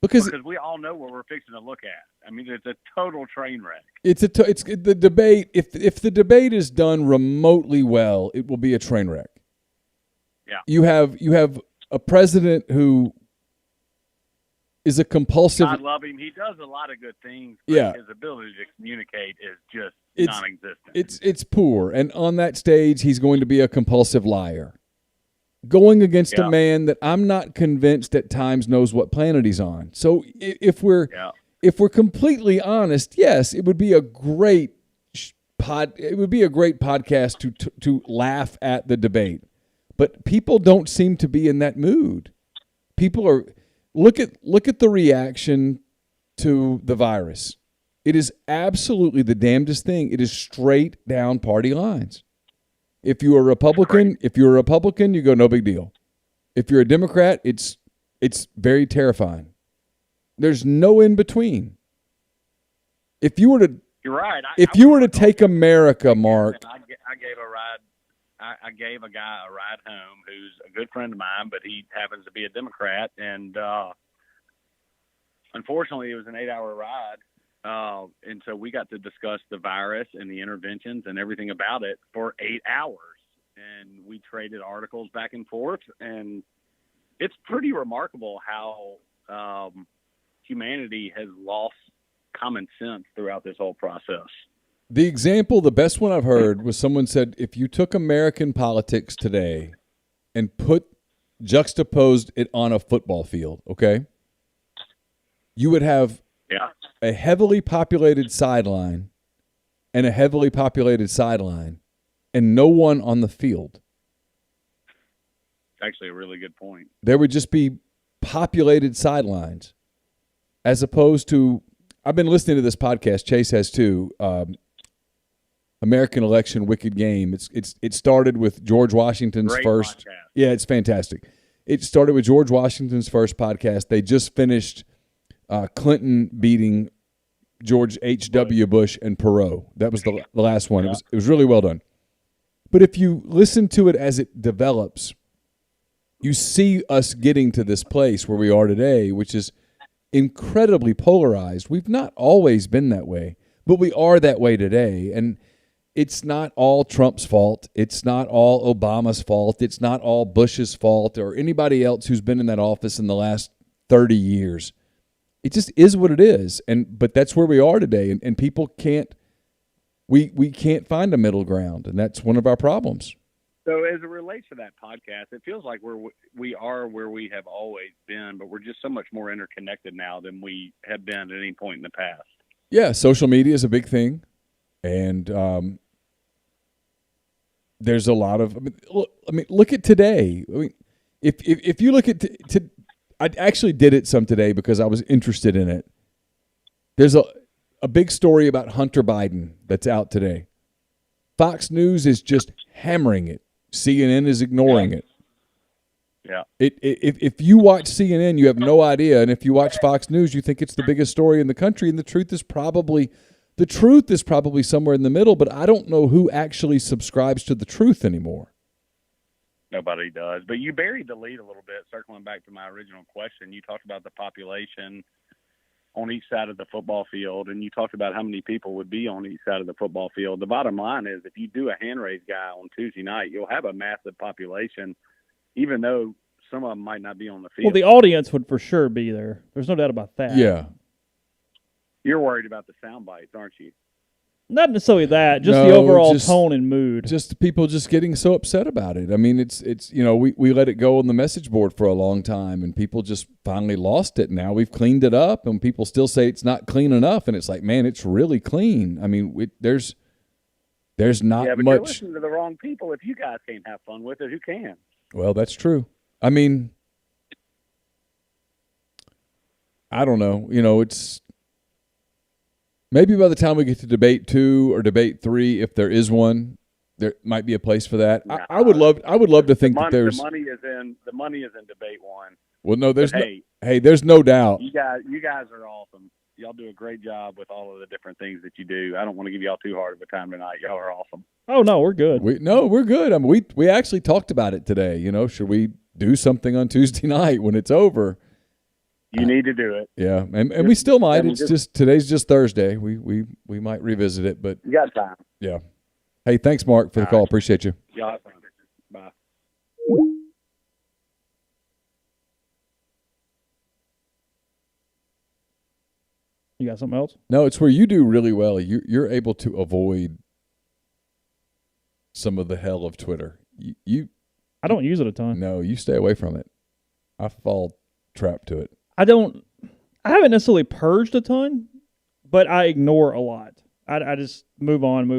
Because we all know what we're fixing to look at. I mean, it's a total train wreck. It's the debate. If the debate is done remotely well, it will be a train wreck. Yeah. You have a president who is a compulsive. God love him. He does a lot of good things. But yeah. His ability to communicate is just non-existent. It's poor. And on that stage, he's going to be a compulsive liar. Going against a man that I'm not convinced at times knows what planet he's on. So if we're completely honest, yes, it would be a great podcast to laugh at the debate. But people don't seem to be in that mood. People are look at the reaction to the virus. It is absolutely the damnedest thing. It is straight down party lines. If you're a Republican, you go no big deal. If you're a Democrat, it's very terrifying. There's no in between. If you were to, you're right. If you were to take America, Mark, I gave a ride. I gave a guy a ride home who's a good friend of mine, but he happens to be a Democrat, and unfortunately, it was an 8-hour ride. And so we got to discuss the virus and the interventions and everything about it for 8 hours. And we traded articles back and forth. And it's pretty remarkable how humanity has lost common sense throughout this whole process. The best one I've heard was someone said, if you took American politics today and juxtaposed it on a football field, okay, you would have a heavily populated sideline and a heavily populated sideline and no one on the field. Actually a really good point. There would just be populated sidelines as opposed to, I've been listening to this podcast, Chase has too, American Election Wicked Game. It started with George Washington's first. Podcast. Yeah, it's fantastic. It started with George Washington's first podcast. They just finished Clinton beating George H.W. Bush and Perot. That was the last one. It was really well done. But if you listen to it as it develops, you see us getting to this place where we are today, which is incredibly polarized. We've not always been that way, but we are that way today. And it's not all Trump's fault. It's not all Obama's fault. It's not all Bush's fault or anybody else who's been in that office in the last 30 years. It just is what it is. But that's where we are today. And people can't, we can't find a middle ground. And that's one of our problems. So as it relates to that podcast, it feels like we are where we have always been, but we're just so much more interconnected now than we have been at any point in the past. Yeah, social media is a big thing. And there's a lot of, look at today. If you look at, I actually did it some today because I was interested in it. There's a big story about Hunter Biden that's out today. Fox News is just hammering it. CNN is ignoring it. Yeah. If you watch CNN, you have no idea. And if you watch Fox News, you think it's the biggest story in the country. And the truth is probably somewhere in the middle, but I don't know who actually subscribes to the truth anymore. Nobody does. But you buried the lead a little bit, circling back to my original question. You talked about the population on each side of the football field, and you talked about how many people would be on each side of the football field. The bottom line is if you do a hand raise guy on Tuesday night, you'll have a massive population, even though some of them might not be on the field. Well, the audience would for sure be there. There's no doubt about that. Yeah. You're worried about the sound bites, aren't you? Not necessarily that, just the overall tone and mood. Just people just getting so upset about it. I mean, it's we let it go on the message board for a long time, and people just finally lost it. Now we've cleaned it up, and people still say it's not clean enough, and it's like, man, it's really clean. I mean, there's not but much. You're listening to the wrong people. If you guys can't have fun with it, who can? Well, that's true. I mean, I don't know. It's. Maybe by the time we get to debate 2 or debate 3, if there is one, there might be a place for that. I would love to think that there's the money is in debate 1. Well, no, there's there's no doubt. You guys are awesome. y'all do a great job with all of the different things that you do. I don't want to give y'all too hard of a time tonight. Y'all are awesome. Oh no, we're good. We're good. I mean, we actually talked about it today. Should we do something on Tuesday night when it's over? You need to do it. Yeah, and we still might. It's just today's just Thursday. We might revisit it, but you got time. Yeah. Hey, thanks, Mark, for the call. Right. Appreciate you. Yeah. Bye. You got something else? No, it's where you do really well. You're able to avoid some of the hell of Twitter. I don't use it a ton. No, you stay away from it. I fall trapped to it. I haven't necessarily purged a ton, but I ignore a lot. I just move on all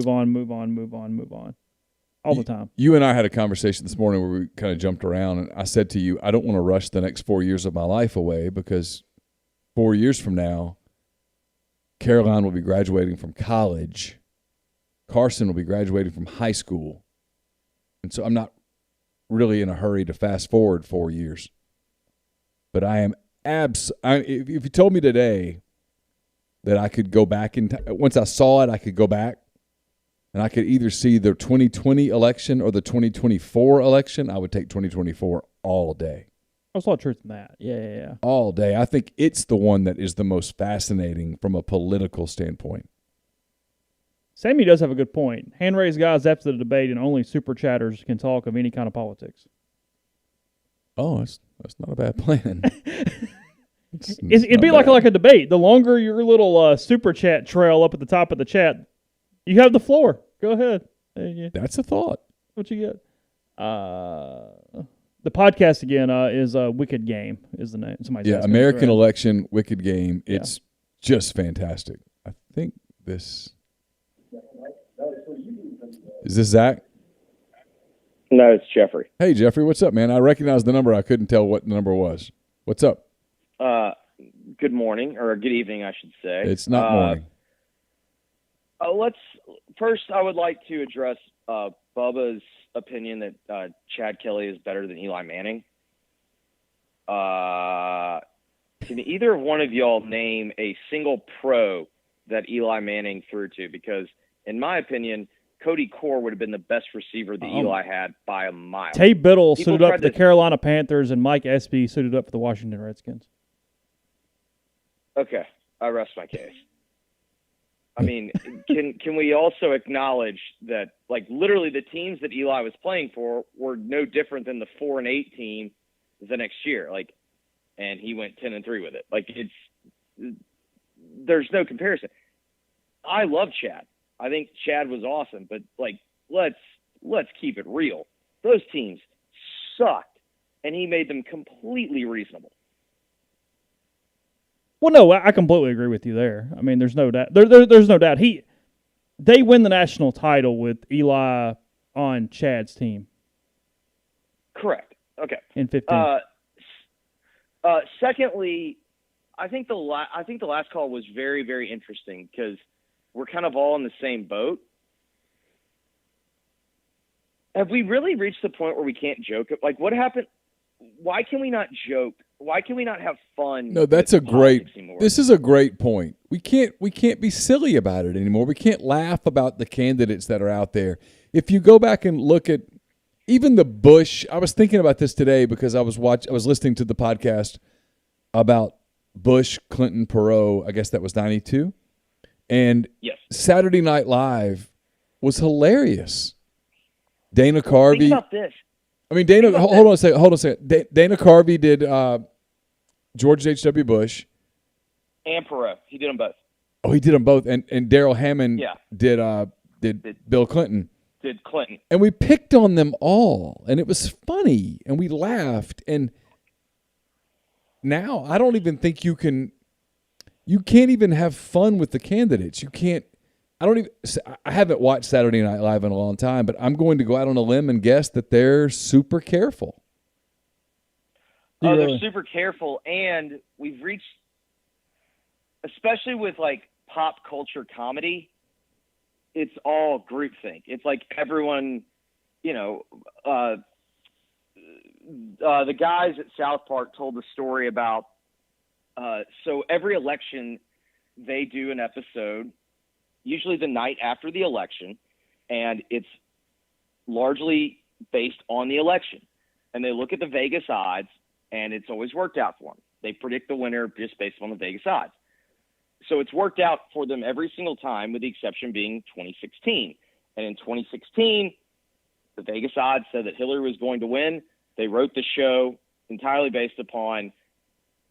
the time. You and I had a conversation this morning where we kind of jumped around, and I said to you, I don't want to rush the next 4 years of my life away, because 4 years from now, Caroline will be graduating from college. Carson will be graduating from high school. And so I'm not really in a hurry to fast forward 4 years. But I am if you told me today that I could go back once I saw it, I could go back and I could either see the 2020 election or the 2024 election, I would take 2024 all day. There's a lot of truth in that. Yeah. All day. I think it's the one that is the most fascinating from a political standpoint. Sammy does have a good point. Hand-raised guys after the debate, and only super chatters can talk of any kind of politics. Oh, that's not a bad plan. It'd be like a debate. The longer your little super chat trail up at the top of the chat, you have the floor. Go ahead. That's a thought. What you get? The podcast again is Wicked Game is the name. American Election Wicked Game. It's just fantastic. I think this is this Zach. No, it's Jeffrey. Hey, Jeffrey, what's up, man? I recognize the number. I couldn't tell what the number was. What's up? Good morning, or good evening, I should say. It's not morning. First, I would like to address Bubba's opinion that Chad Kelly is better than Eli Manning. Can either one of y'all name a single pro that Eli Manning threw to? Because, in my opinion, Cody Core would have been the best receiver that Eli had by a mile. Tay Biddle suited up for the Carolina Panthers, and Mike Espy suited up for the Washington Redskins. Okay, I rest my case. I mean, can we also acknowledge that, like, literally the teams that Eli was playing for were no different than the 4-8 team the next year, like, and he went 10-3 with it. Like, there's no comparison. I love Chad. I think Chad was awesome, but like, let's keep it real. Those teams sucked, and he made them completely reasonable. Well, no, I completely agree with you there. I mean, there's no doubt. There's no doubt. They win the national title with Eli on Chad's team. Correct. Okay. In 15. Secondly, I think the last call was very, very interesting because we're kind of all in the same boat. Have we really reached the point where we can't joke? Like, what happened? Why can we not joke? Why can we not have fun? No, this is a great point. We can't be silly about it anymore. We can't laugh about the candidates that are out there. If you go back and look at even the Bush, I was thinking about this today because I was listening to the podcast about Bush, Clinton, Perot. I guess that was 92. And yes. Saturday Night Live was hilarious. Dana Carvey. Think about this. I mean, Dana. Hold on a second. Dana Carvey did George H.W. Bush and Perot. He did them both. Oh, he did them both. And Daryl Hammond did Bill Clinton. Did Clinton. And we picked on them all, and it was funny, and we laughed. And now I don't even think you can't even have fun with the candidates. You can't. I haven't watched Saturday Night Live in a long time, but I'm going to go out on a limb and guess that they're super careful. Oh, they're super careful, and we've reached, especially with like pop culture comedy, it's all groupthink. It's like everyone, the guys at South Park told the story about, so every election they do an episode, usually the night after the election, and it's largely based on the election. And they look at the Vegas odds, and it's always worked out for them. They predict the winner just based on the Vegas odds. So it's worked out for them every single time, with the exception being 2016. And in 2016, the Vegas odds said that Hillary was going to win. They wrote the show entirely based upon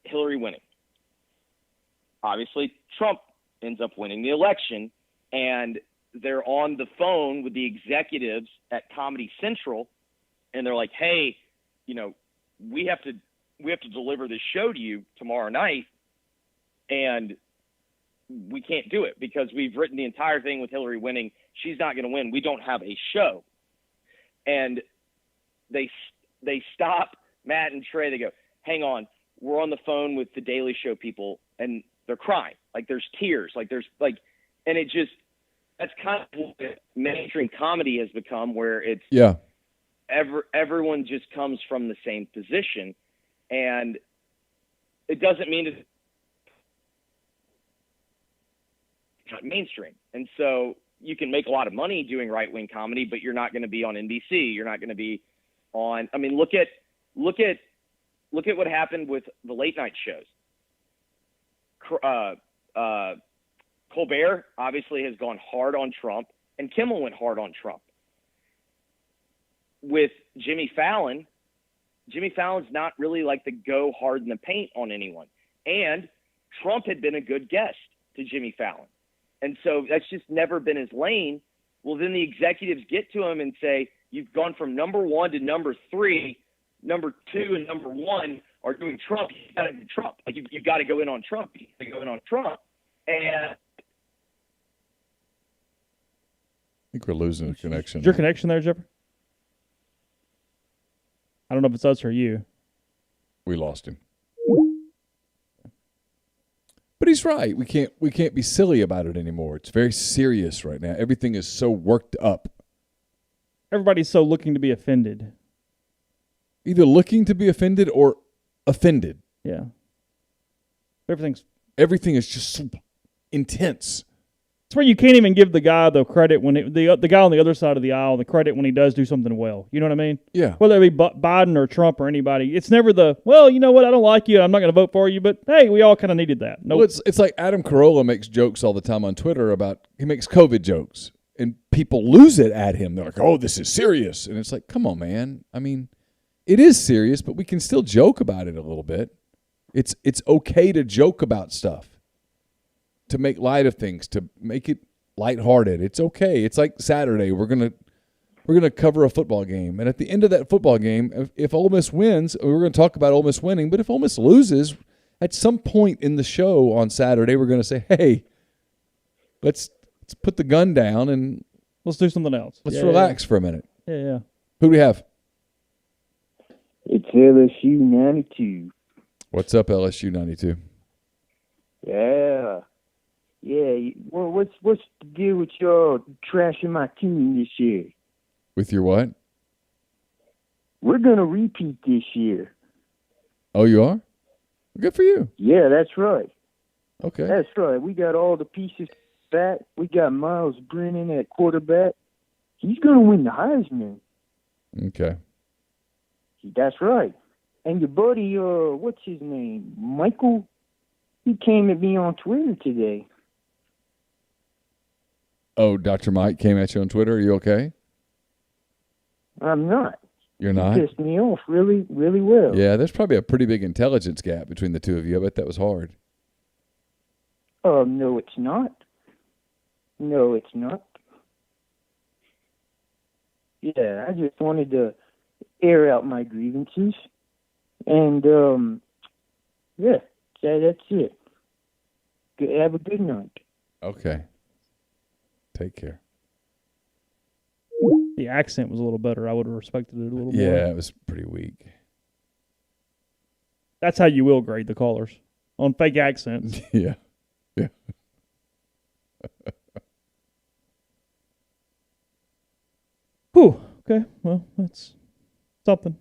Hillary winning. Obviously, Trump ends up winning the election, and they're on the phone with the executives at Comedy Central, and they're like, hey, you know, we have to deliver this show to you tomorrow night, and we can't do it because we've written the entire thing with Hillary winning. She's not going to win. We don't have a show. And they stop Matt and Trey. They go, hang on, we're on the phone with the Daily Show people, and they're crying. Like, there's tears. Like, there's like, and it just, that's kind of what mainstream comedy has become, where it's everyone just comes from the same position, and it doesn't mean it's not mainstream. And so you can make a lot of money doing right-wing comedy, but you're not going to be on NBC. You're not going to be on. I mean, look at what happened with the late night shows. Colbert obviously has gone hard on Trump, and Kimmel went hard on Trump. With Jimmy Fallon's not really like the go hard in the paint on anyone. And Trump had been a good guest to Jimmy Fallon. And so that's just never been his lane. Well, then the executives get to him and say, you've gone from number 1 to number 3, number 2 and number 1 are doing Trump. You got to do Trump. Like, you've got to go in on Trump. You got to go in on Trump. And I think we're losing a connection. Is your connection there, Jipper? I don't know if it's us or you. We lost him. But he's right. We can't be silly about it anymore. It's very serious right now. Everything is so worked up. Everybody's so looking to be offended. Either looking to be offended or offended. Yeah. Everything is just so intense. It's where you can't even give the guy the credit when the guy on the other side of the aisle the credit when he does do something well. You know what I mean? Yeah. Whether it be Biden or Trump or anybody, it's never well, you know what? I don't like you. I'm not going to vote for you. But hey, we all kind of needed that. Nope. Well, it's like Adam Carolla makes jokes all the time on Twitter he makes COVID jokes, and people lose it at him. They're like, "Oh, this is serious," and it's like, "Come on, man. I mean, it is serious, but we can still joke about it a little bit. It's okay to joke about stuff, to make light of things, to make it lighthearted. It's okay. It's like Saturday. We're gonna cover a football game, and at the end of that football game, if Ole Miss wins, we're gonna talk about Ole Miss winning. But if Ole Miss loses, at some point in the show on Saturday, we're gonna say, "Hey, let's put the gun down and let's do something else. Let's relax for a minute." Yeah. Who do we have? It's LSU 92. What's up, LSU 92? Yeah. Yeah, well, what's the deal with y'all trashing my team this year? With your what? We're going to repeat this year. Oh, you are? Good for you. Yeah, that's right. Okay. That's right. We got all the pieces back. We got Miles Brennan at quarterback. He's going to win the Heisman. Okay. That's right. And your buddy, what's his name? Michael? He came at me on Twitter today. Oh, Dr. Mike came at you on Twitter. Are you okay? I'm not. You're not? He pissed me off really, really well. Yeah, there's probably a pretty big intelligence gap between the two of you. I bet that was hard. No, it's not. No, it's not. Yeah, I just wanted to air out my grievances. And, yeah, that's it. Have a good night. Okay. Take care. The accent was a little better. I would have respected it a little more. Yeah, it was pretty weak. That's how you will grade the callers, on fake accents. Yeah. Whew. Okay. Well, that's something.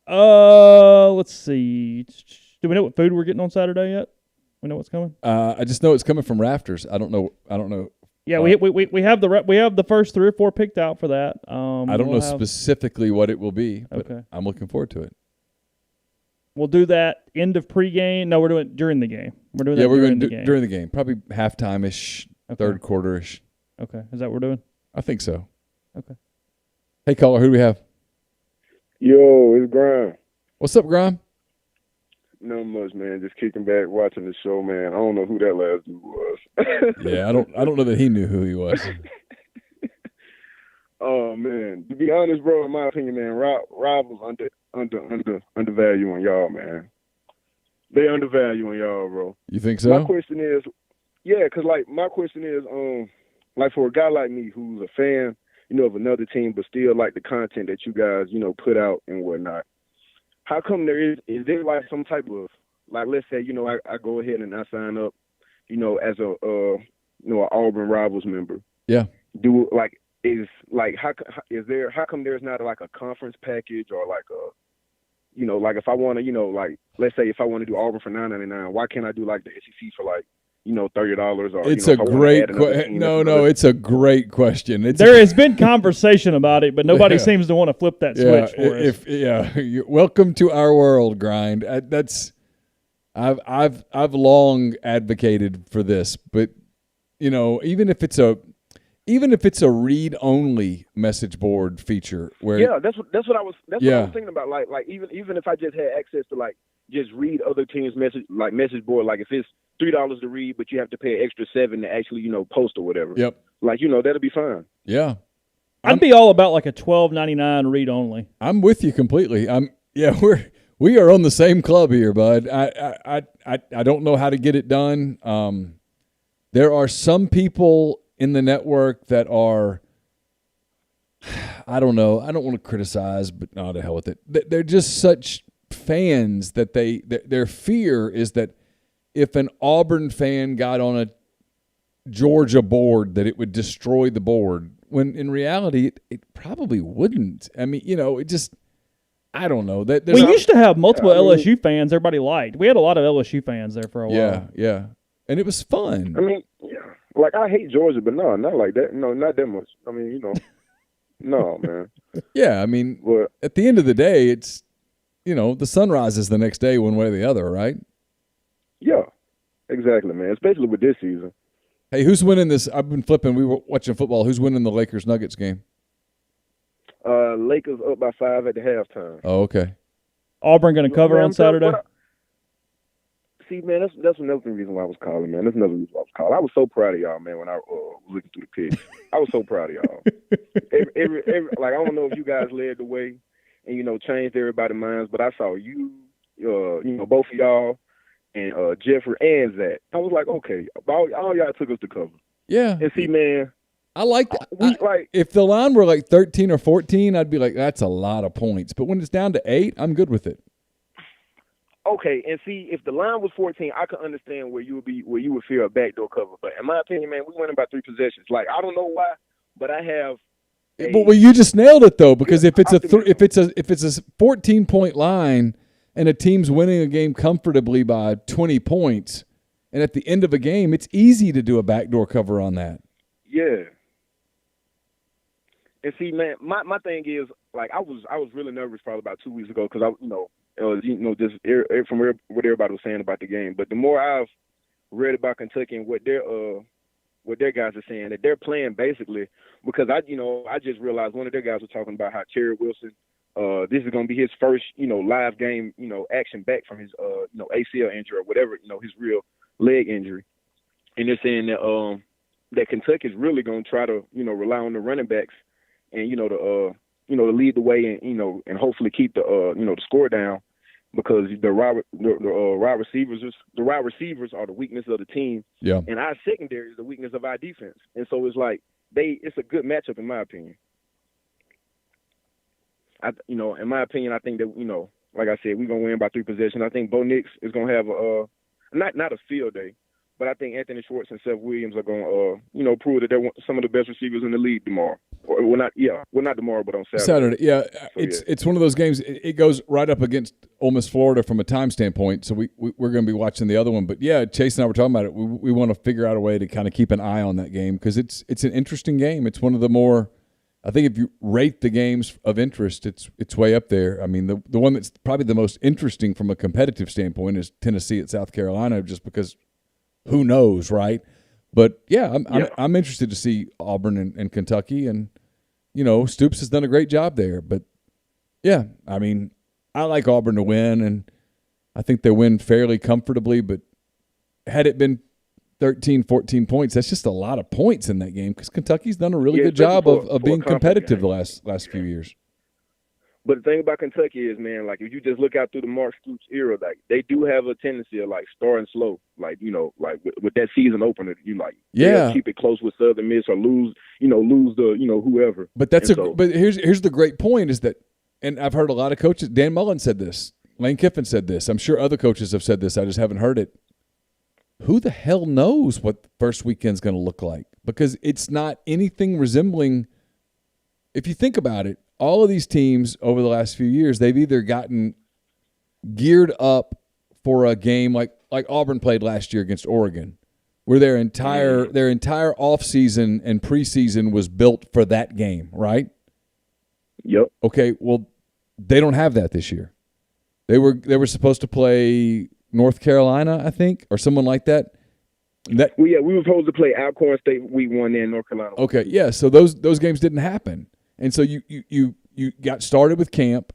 Let's see. Do we know what food we're getting on Saturday yet? We know what's coming. I just know it's coming from Rafters. I don't know. Yeah, we have the first 3 or 4 picked out for that. I don't know specifically what it will be, but okay. I'm looking forward to it. We'll do that end of pregame. No, we're doing it during the game. We're doing that during the game, probably halftime-ish, third quarter-ish. Okay, is that what we're doing? I think so. Okay. Hey, caller, who do we have? Yo, it's Grime. What's up, Grime? Not much, man. Just kicking back, watching the show, man. I don't know who that last dude was. Yeah, I don't know that he knew who he was. Oh man, to be honest, bro, in my opinion, man, Rivals undervaluing y'all, man. They undervaluing y'all, bro. You think so? My question is, yeah, because my question is, for a guy like me who's a fan, of another team, but still like the content that you guys, put out and whatnot. How come is there like some type of, like, let's say, I go ahead and I sign up, as a, an Auburn Rivals member. Yeah. How come there's not like a conference package or like a, like if I want to, like, let's say if I want to do Auburn for $9.99, why can't I do like the SEC for like, $30 or it's a great it's a great question. There has been conversation about it, but nobody seems to want to flip that switch for us. Welcome to our world, Grind. I've long advocated for this, but even if it's a read only message board feature where that's what I was thinking about. Like even if I just had access to like just read other teams' message board, like if it's $3 to read, but you have to pay an extra $7 to actually, post or whatever. Yep. Like, that'll be fine. Yeah. I'd be all about like a $12.99 read only. I'm with you completely. We are on the same club here, bud. I don't know how to get it done. There are some people in the network that are, I don't know. I don't want to criticize, but no, to hell with it. They're just such fans that their fear is that if an Auburn fan got on a Georgia board, that it would destroy the board. When in reality, it probably wouldn't. I mean, it just, I don't know. We used to have multiple LSU fans everybody liked. We had a lot of LSU fans there for a while. Yeah. And it was fun. I mean, yeah. Like, I hate Georgia, but no, not like that. No, not that much. I mean, no, man. Yeah, I mean, at the end of the day, it's, the sun rises the next day one way or the other, right? Yeah, exactly, man. Especially with this season. Hey, who's winning this? I've been flipping. We were watching football. Who's winning the Lakers-Nuggets game? Lakers up by 5 at the halftime. Oh, okay. Auburn going to cover on Saturday? See, man, that's another reason why I was calling, man. That's another reason why I was calling. I was so proud of y'all, man, when I was looking through the pitch. I was so proud of y'all. every, like, I don't know if you guys led the way and, changed everybody's minds, but I saw you, both of y'all, and Jeffrey and Zach. I was like, okay, all y'all took us to cover. Yeah. And see, man, I like that. If the line were like 13 or 14, I'd be like, that's a lot of points. But when it's down to 8, I'm good with it. Okay, and see, if the line was 14, I could understand where you would fear a backdoor cover. But in my opinion, man, we went about 3 possessions. Like, I don't know why, but I have. But you just nailed it though, because if it's a 14-point line and a team's winning a game comfortably by 20 points, and at the end of a game, it's easy to do a backdoor cover on that. Yeah. And see, man, my thing is, like, I was really nervous probably about 2 weeks ago because just from what everybody was saying about the game. But the more I've read about Kentucky and what their guys are saying, that they're playing basically because I just realized one of their guys was talking about how Terry Wilson, this is going to be his first, live game, action back from his, ACL injury or whatever, his real leg injury. And they're saying that, that Kentucky's really going to try to, rely on the running backs and, to lead the way and hopefully keep the, the score down because the wide receivers are the weakness of the team. Yeah. And our secondary is the weakness of our defense. And so it's like, it's a good matchup in my opinion. In my opinion, I think that, like I said, we're going to win by 3 possessions. I think Bo Nix is going to have not a field day, but I think Anthony Schwartz and Seth Williams are going to, prove that they're some of the best receivers in the league tomorrow or not tomorrow, but on Saturday. Saturday, it's one of those games. It goes right up against Ole Miss, Florida, from a time standpoint. So we're going to be watching the other one. But yeah, Chase and I were talking about it. We want to figure out a way to kind of keep an eye on that game because it's an interesting game. It's one of the more, I think, if you rate the games of interest, it's way up there. I mean, the one that's probably the most interesting from a competitive standpoint is Tennessee at South Carolina, just because who knows, right? But yeah, I'm interested to see Auburn and Kentucky, and Stoops has done a great job there. But yeah, I mean, I like Auburn to win, and I think they win fairly comfortably. But had it been 13, 14 points, that's just a lot of points in that game because Kentucky's done a really good job of being competitive the last few years. But the thing about Kentucky is, man, like if you just look out through the Mark Stoops era, like they do have a tendency of like starting slow, like with that season opener, keep it close with Southern Miss or lose the whoever. But but here's the great point is that, and I've heard a lot of coaches. Dan Mullen said this, Lane Kiffin said this. I'm sure other coaches have said this. I just haven't heard it. Who the hell knows what the first weekend's going to look like? Because it's not anything resembling. If you think about it, all of these teams over the last few years, they've either gotten geared up for a game like Auburn played last year against Oregon, where their entire offseason and preseason was built for that game, right? Yep. Okay, well, they don't have that this year. They were supposed to play North Carolina, I think, or someone like that. We were supposed to play Alcorn State week 1 there in North Carolina. Okay, yeah, so those games didn't happen. And so you got started with camp,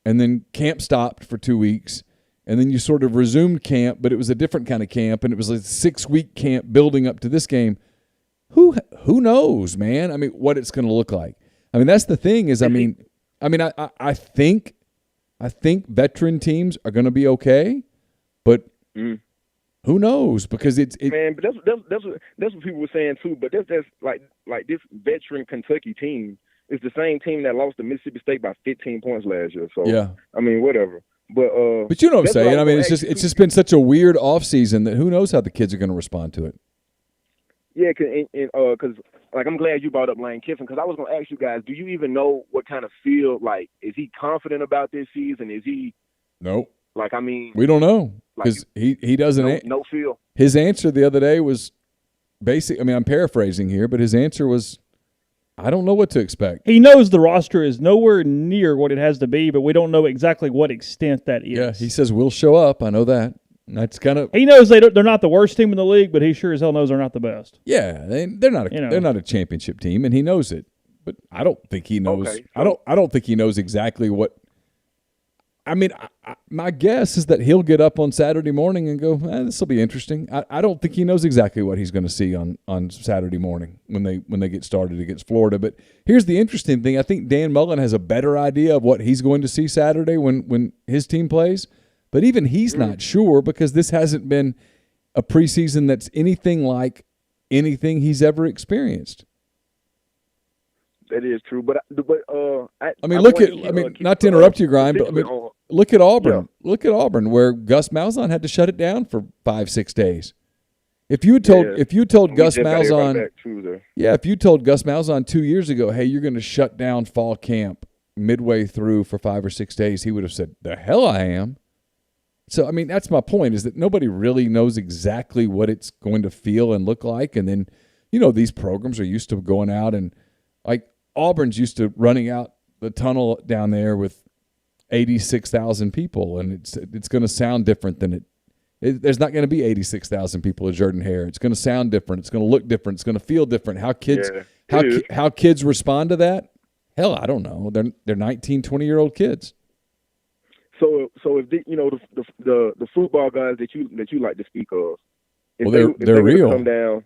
and then camp stopped for 2 weeks, and then you sort of resumed camp, but it was a different kind of camp, and it was a 6-week camp building up to this game. Who knows, man? I mean, what it's going to look like. I mean, that's the thing is, I think veteran teams are going to be okay, but who knows? Because man, but that's what people were saying too. But that's like this veteran Kentucky team. It's the same team that lost to Mississippi State by 15 points last year. So yeah, I mean, whatever. But you know what I'm saying. I mean, it's just been such a weird offseason that who knows how the kids are going to respond to it. Yeah, because like I'm glad you brought up Lane Kiffin because I was going to ask you guys, do you even know what kind of feel like? Is he confident about this season? Is he? Nope. Like I mean, we don't know because he doesn't. No feel. His answer the other day was basic. I mean, I'm paraphrasing here, but his answer was, I don't know what to expect. He knows the roster is nowhere near what it has to be, but we don't know exactly what extent that is. Yeah, he says we'll show up. I know that. And that's kind of. He knows they're not the worst team in the league, but he sure as hell knows they're not the best. Yeah, they're not. They're not a championship team, and he knows it. But I don't think he knows. Okay, so I don't think he knows exactly what. I mean, my guess is that he'll get up on Saturday morning and go, this will be interesting. I don't think he knows exactly what he's going to see on Saturday morning when they get started against Florida. But here's the interesting thing. I think Dan Mullen has a better idea of what he's going to see Saturday when his team plays. But even he's not sure because this hasn't been a preseason that's anything like anything he's ever experienced. That is true, but not to interrupt you, Grind, but look at Auburn. Yeah. Look at Auburn, where Gus Malzahn had to shut it down for 5-6 days. If you told Gus Malzahn, if you told Gus Malzahn 2 years ago, hey, you're going to shut down fall camp midway through for 5 or 6 days, he would have said, the hell I am. So I mean, that's my point: is that nobody really knows exactly what it's going to feel and look like, and then these programs are used to going out and like. Auburn's used to running out the tunnel down there with 86,000 people, and it's going to sound different than there's not going to be 86,000 people at Jordan-Hare. It's going to sound different. It's going to look different. It's going to feel different. How kids respond to that? Hell, I don't know. They're 19, 20-year-old kids. So if the football guys that you like to speak of, they're real. Come down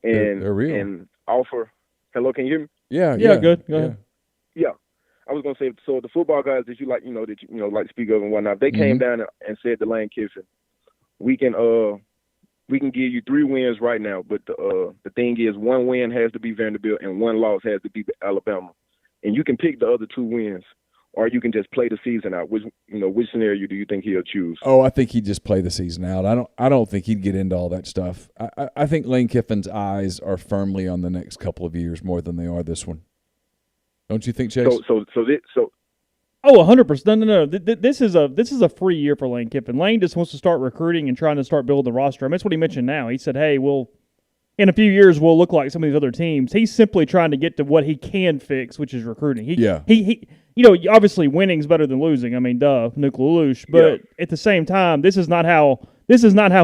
and they're real and offer. Hello, can you hear me? Yeah, good. Go ahead. Yeah, I was gonna say. So the football guys that you like, that you like to speak of and whatnot, they came down and said to Lane Kiffin, we can give you 3 wins right now, but the thing is, 1 win has to be Vanderbilt and 1 loss has to be Alabama, and you can pick the other 2 wins, or you can just play the season out. Which scenario do you think he'll choose? Oh, I think he'd just play the season out. I don't think he'd get into all that stuff. I think Lane Kiffin's eyes are firmly on the next couple of years more than they are this one. Don't you think, Chase? So 100%. No. This is a free year for Lane Kiffin. Lane just wants to start recruiting and trying to start building the roster. I mean, that's what he mentioned now. He said, hey, in a few years, we'll look like some of these other teams. He's simply trying to get to what he can fix, which is recruiting. He obviously winning's better than losing. I mean, duh, Nuclear. But at the same time, this is not how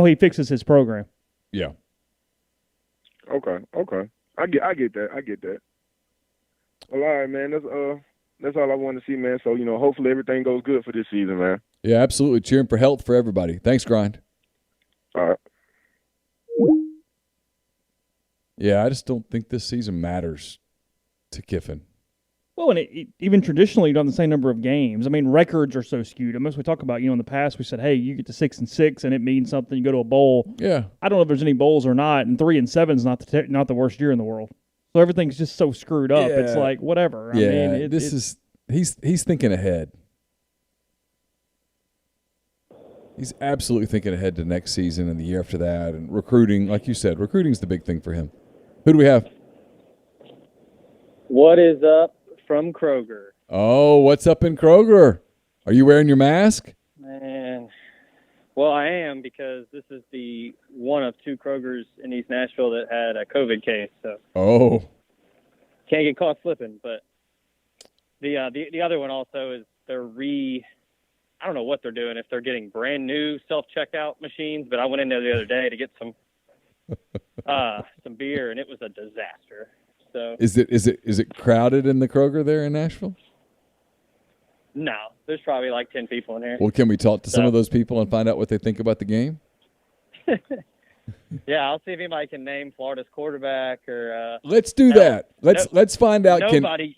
he fixes his program. Yeah. Okay. I get that. Well, all right, man. That's all I want to see, man. So, hopefully everything goes good for this season, man. Yeah, absolutely. Cheering for health for everybody. Thanks, Grind. All right. Yeah, I just don't think this season matters to Kiffin. Well, and even traditionally, you've done the same number of games. I mean, records are so skewed. I mean, as we talk about, in the past, we said, hey, you get to 6-6, and it means something. You go to a bowl. Yeah. I don't know if there's any bowls or not, and 3-7 is not the worst year in the world. So everything's just so screwed up. Yeah. It's like, whatever. Yeah, I mean, he's thinking ahead. He's absolutely thinking ahead to next season and the year after that. And recruiting, like you said, recruiting's the big thing for him. Who do we have? What is up from Kroger? Oh, what's up in Kroger? Are you wearing your mask? Man, well, I am, because this is the one of 2 Krogers in East Nashville that had a COVID case. So can't get caught slipping. But the other one also is I don't know what they're doing, if they're getting brand new self-checkout machines, but I went in there the other day to get some beer, and it was a disaster. So is it crowded in the Kroger there in Nashville? No, there's probably like 10 people in here. Well, can we talk to some of those people and find out what they think about the game? Yeah, I'll see if anybody can name Florida's quarterback or. Let's do that. Let's find out.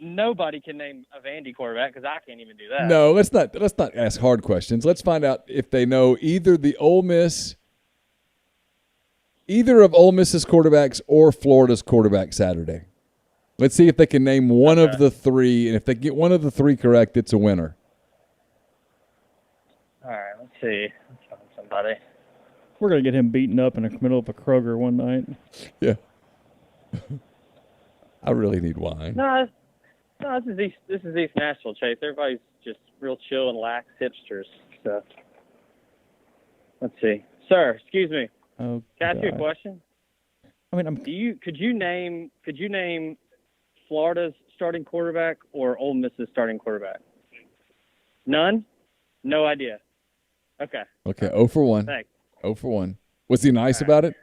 Nobody can name a Vandy quarterback, because I can't even do that. No, let's not ask hard questions. Let's find out if they know either of Ole Miss's quarterbacks or Florida's quarterback Saturday. Let's see if they can name one of the 3, and if they get one of the 3 correct, it's a winner. All right, let's see. Let's find somebody. We're going to get him beaten up in the middle of a Kroger one night. Yeah. I really need wine. No, this is East Nashville, Chase. Everybody's just real chill and lax hipsters. So, let's see. Sir, excuse me. Oh, can I ask you a question? I mean, could you name Florida's starting quarterback or Ole Miss's starting quarterback? None? No idea. Okay. Okay, 0 for 1. Thanks. 0 for 1. Was he nice about it?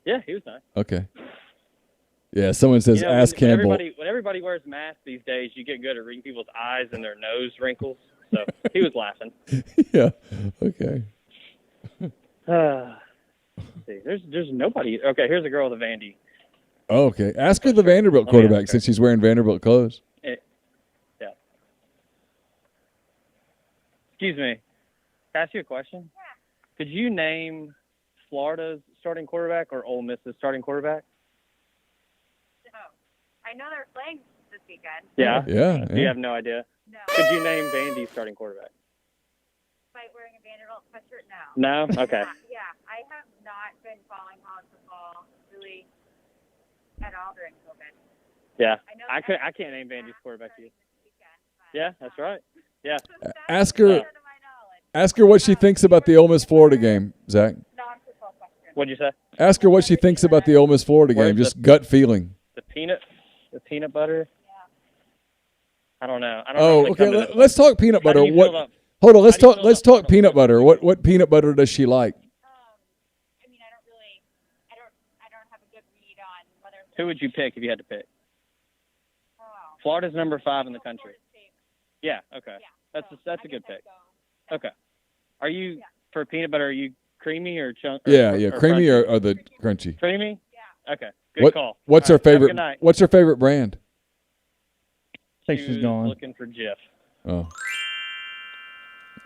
Yeah, he was nice. Okay. Yeah, someone says, ask Campbell. When everybody wears masks these days, you get good at reading people's eyes and their nose wrinkles. So he was laughing. Yeah. Okay. See, there's nobody. Okay, here's a girl with a Vandy. Oh, okay. Ask her the Vanderbilt quarterback since she's wearing Vanderbilt clothes. Yeah. Excuse me. Can I ask you a question? Yeah. Could you name Florida's starting quarterback or Ole Miss's starting quarterback? No. I know they're playing this weekend. Yeah? Yeah. You have no idea? No. Could you name Vandy's starting quarterback? By wearing a Vanderbilt sweatshirt? No? Okay. Yeah. I have not been following college football really at all during COVID. Yeah. I can't name Vandy's quarterback to you. Yeah, that's right. Yeah. Ask her what she thinks about the Ole Miss Florida game, Zach. What'd you say? Ask her what she thinks about the Ole Miss Florida game, just gut feeling. The peanut butter? I don't know. Okay. Let's talk peanut butter. Hold on. Let's talk peanut butter. What peanut butter does she like? I mean, I don't have a good read on whether. Who would you pick if you had to pick? Florida's number 5 in the country. Yeah. Okay. That's a good pick. Okay. Are you for peanut butter? Are you creamy or chunk? Yeah. Creamy or the crunchy? Creamy. Yeah. Okay. Good call. What's her favorite? What's her favorite brand? I think she's gone. Looking for Jif. Oh.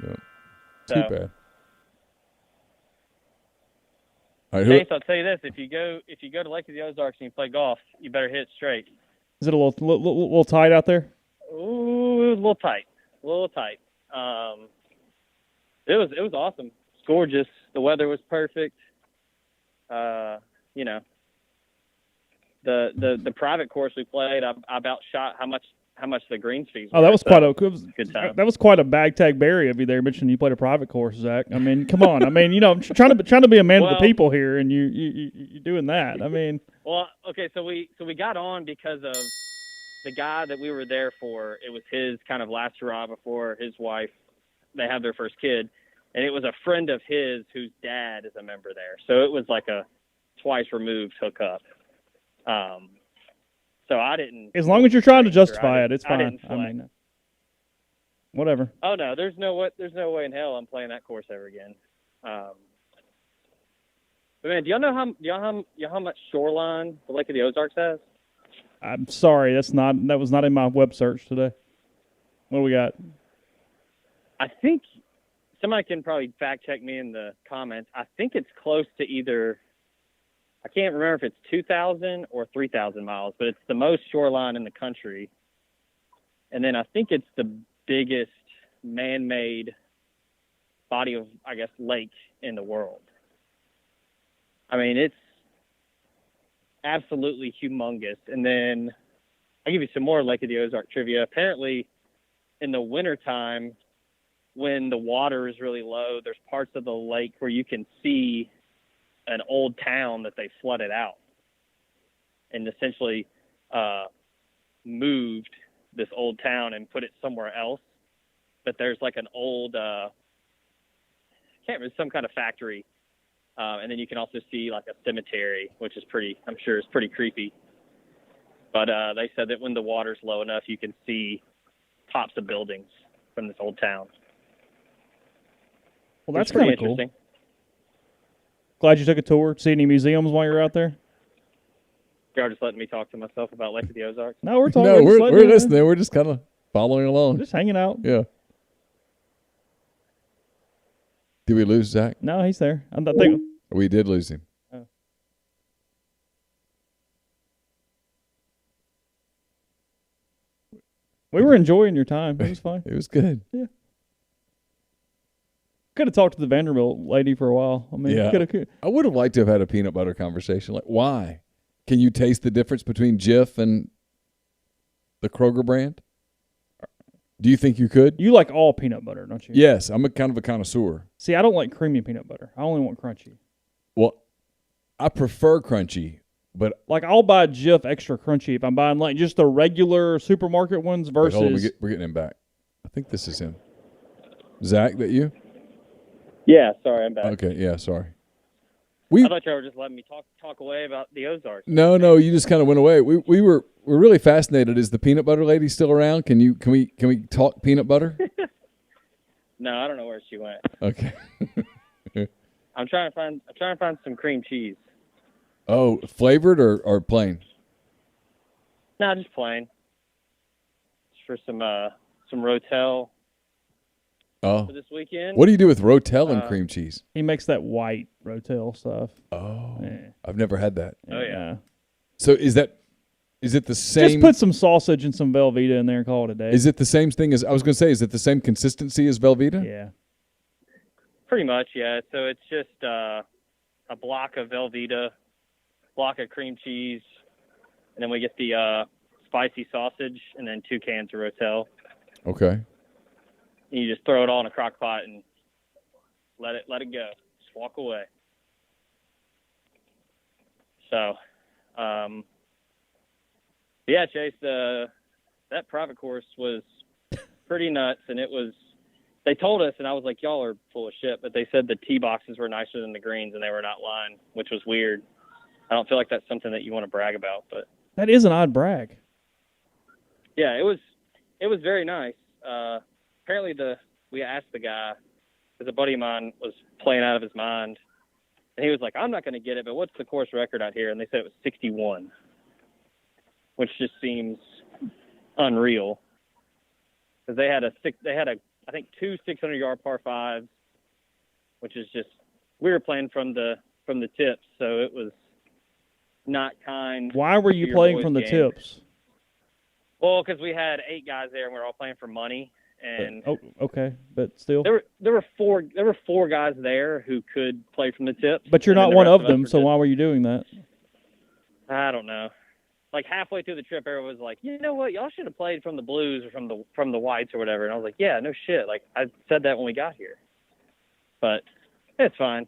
Yeah. Too bad. All right, Chase, I'll tell you this: if you go to Lake of the Ozarks and you play golf, you better hit it straight. Is it a little tight out there? Ooh, a little tight. It was awesome. It's gorgeous. The weather was perfect. The the private course we played, I about shot how much the greens fees were. Oh, that was good time. That was quite a bag tag berry of you there, mentioning you played a private course, Zach. I mean, come on. I mean, I'm trying to be a man of the people here, and you're doing that. I mean, well, okay, so we got on because of the guy that we were there for. It was his kind of last hurrah before his wife, they have their first kid, and it was a friend of his whose dad is a member there. So it was like a twice removed hookup. So I didn't. As long as you're trying to justify it, it's fine. I mean, whatever. Oh no, there's no way in hell I'm playing that course ever again. But man, do y'all know how much shoreline the Lake of the Ozarks has? I'm sorry, that was not in my web search today. What do we got? I think somebody can probably fact check me in the comments. I think it's close to either. I can't remember if it's 2,000 or 3,000 miles, but it's the most shoreline in the country. And then I think it's the biggest man-made body of, I guess, lake in the world. I mean, it's absolutely humongous. And then I'll give you some more Lake of the Ozark trivia. Apparently, in the wintertime, when the water is really low, there's parts of the lake where you can see an old town that they flooded out and essentially moved this old town and put it somewhere else. But there's like an old, can't remember, some kind of factory. And then you can also see like a cemetery, which is I'm sure is pretty creepy. But they said that when the water's low enough, you can see tops of buildings from this old town. Well, that's kind of cool. Glad you took a tour. See any museums while you're out there? You're just letting me talk to myself about Lake of the Ozarks? No, we're talking. No, we're listening. We're just kind of following along. Just hanging out. Yeah. Did we lose Zach? No, he's there. I think we did lose him. Oh. We were enjoying your time. It was fine. It was good. Yeah. Could have talked to the Vanderbilt lady for a while. I mean, yeah. I would have liked to have had a peanut butter conversation. Like, why? Can you taste the difference between Jif and the Kroger brand? Do you think you could? You like all peanut butter, don't you? Yes, I'm kind of a connoisseur. See, I don't like creamy peanut butter. I only want crunchy. Well, I prefer crunchy, but like I'll buy Jif extra crunchy if I'm buying like just the regular supermarket ones versus. Wait, hold on, we're getting him back. I think this is him. Zach, that you? Yeah, sorry, I'm back. Okay, yeah, sorry. I thought y'all were just letting me talk away about the Ozarks. No, you just kind of went away. We're really fascinated. Is the peanut butter lady still around? Can we talk peanut butter? No, I don't know where she went. Okay. I'm trying to find some cream cheese. Oh, flavored or plain? No, just plain. Just for some Rotel. Oh. For this weekend. What do you do with Rotel and cream cheese? He makes that white Rotel stuff. Oh. Yeah. I've never had that. Oh yeah. So is it the same? Just put some sausage and some Velveeta in there and call it a day. Is it the same thing as I was going to say? Is it the same consistency as Velveeta? Yeah. Pretty much, yeah. So it's just a block of Velveeta, block of cream cheese, and then we get the spicy sausage, and then 2 cans of Rotel. Okay. And you just throw it all in a crock pot and let it go. Just walk away. So, yeah, Chase, that private course was pretty nuts, and they told us, and I was like, y'all are full of shit, but they said the tee boxes were nicer than the greens, and they were not lined, which was weird. I don't feel like that's something that you want to brag about, but that is an odd brag. Yeah, it was very nice. Apparently we asked the guy, because a buddy of mine was playing out of his mind, and he was like, I'm not going to get it, but what's the course record out here? And they said it was 61, which just seems unreal. Because they had I think 2 600-yard par 5s, which is just, we were playing from the tips, so it was not kind. Why were you playing from the tips? Well, because we had 8 guys there, and we were all playing for money. And okay, but still, there were 4 guys there who could play from the tips. But you're not one of them, so why were you doing that? I don't know. like halfway through the trip, everyone was like, you know what, y'all should have played from the blues or from the whites or whatever. And I was like, yeah, no shit. Like I said that when we got here, but it's fine.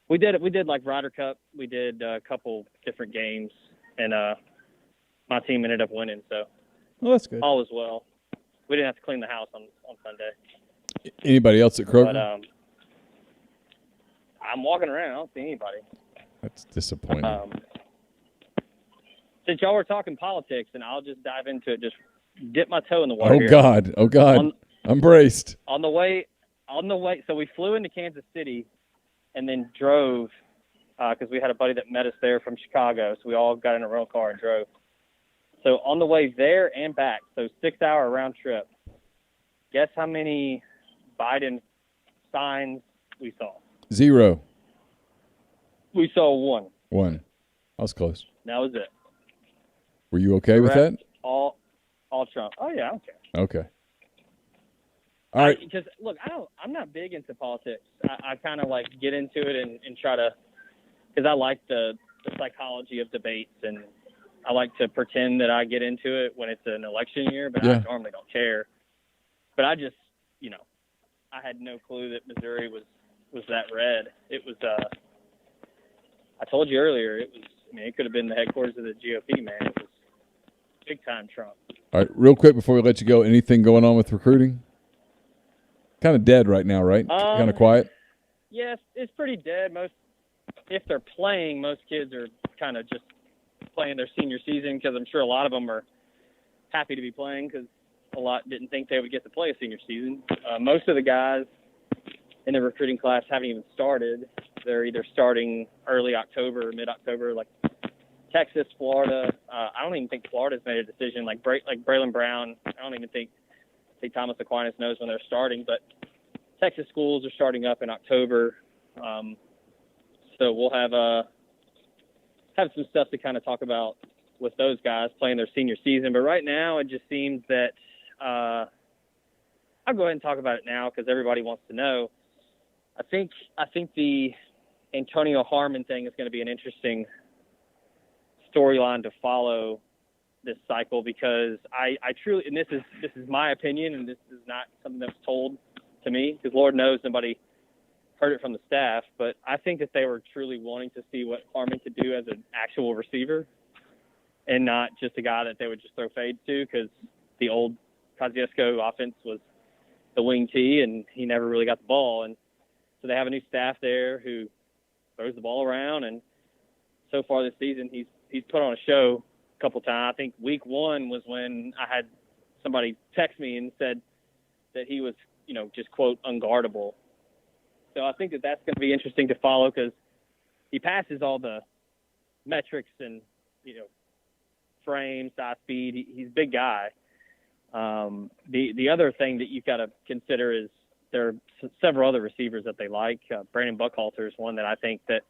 We did like Ryder Cup. We did a couple different games, and my team ended up winning. So that's good. All was well. We didn't have to clean the house on Sunday. Anybody else at Kroger? But I'm walking around. I don't see anybody. That's disappointing. Since y'all were talking politics, and I'll just dive into it, just dip my toe in the water. Oh God! I'm braced. On the way, so we flew into Kansas City, and then drove because we had a buddy that met us there from Chicago. So we all got in a rental car and drove. So on the way there and back, so 6-hour round trip. Guess how many Biden signs we saw? 0. We saw 1. 1. I was close. That was it. Were you okay with that? All Trump. Oh yeah, I don't care. Okay. All right. Because look, I'm not big into politics. I kind of like get into it and try to, because I like the psychology of debates, and I like to pretend that I get into it when it's an election year, but I normally don't care. But I just, I had no clue that Missouri was that red. It was. I told you earlier, it could have been the headquarters of the GOP, man. It was big time Trump. All right, real quick before we let you go, anything going on with recruiting? Kind of dead right now, right? Kind of quiet? Yes, it's pretty dead. If they're playing, most kids are kind of just playing their senior season, because I'm sure a lot of them are happy to be playing because a lot didn't think they would get to play a senior season. Most of the guys in the recruiting class haven't even started. They're either starting early October or mid-October, like Texas, Florida. I don't even think Florida's made a decision. Like Braylon Brown, I don't even think Thomas Aquinas knows when they're starting. But Texas schools are starting up in October. So we'll have some stuff to kind of talk about with those guys playing their senior season. But right now it just seems that I'll go ahead and talk about it now because everybody wants to know. I think the Antonio Harmon thing is going to be an interesting storyline to follow this cycle, because I truly, and this is my opinion, and this is not something that was told to me, because Lord knows nobody heard it from the staff, but I think that they were truly wanting to see what Harmon could do as an actual receiver and not just a guy that they would just throw fades to, because the old Kosciuszko offense was the wing T, and he never really got the ball. And so they have a new staff there who throws the ball around, and so far this season he's put on a show a couple times. I think week 1 was when I had somebody text me and said that he was, just quote, unguardable. So I think that that's going to be interesting to follow, because he passes all the metrics and, frame, size, speed. He's a big guy. The other thing that you've got to consider is there are several other receivers that they like. Brandon Buckhalter is one that I think that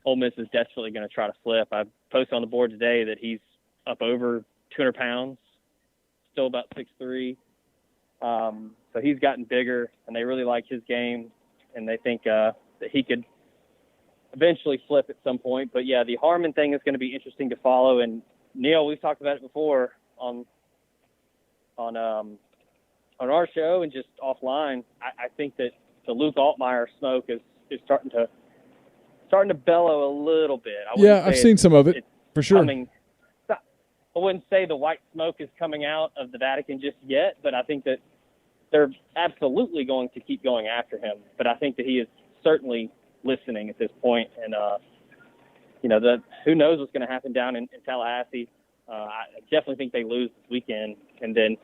Ole Miss is desperately going to try to flip. I posted on the board today that he's up over 200 pounds, still about 6'3". So he's gotten bigger, and they really like his game, and they think that he could eventually flip at some point. But, yeah, the Harmon thing is going to be interesting to follow. And, Neal, we've talked about it before on our show and just offline. I think that the Luke Altmaier smoke is starting to bellow a little bit. I've seen some of it for sure. I wouldn't say the white smoke is coming out of the Vatican just yet, but I think that they're absolutely going to keep going after him. But I think that he is certainly listening at this point, and who knows what's going to happen down in Tallahassee. I definitely think they lose this weekend, and then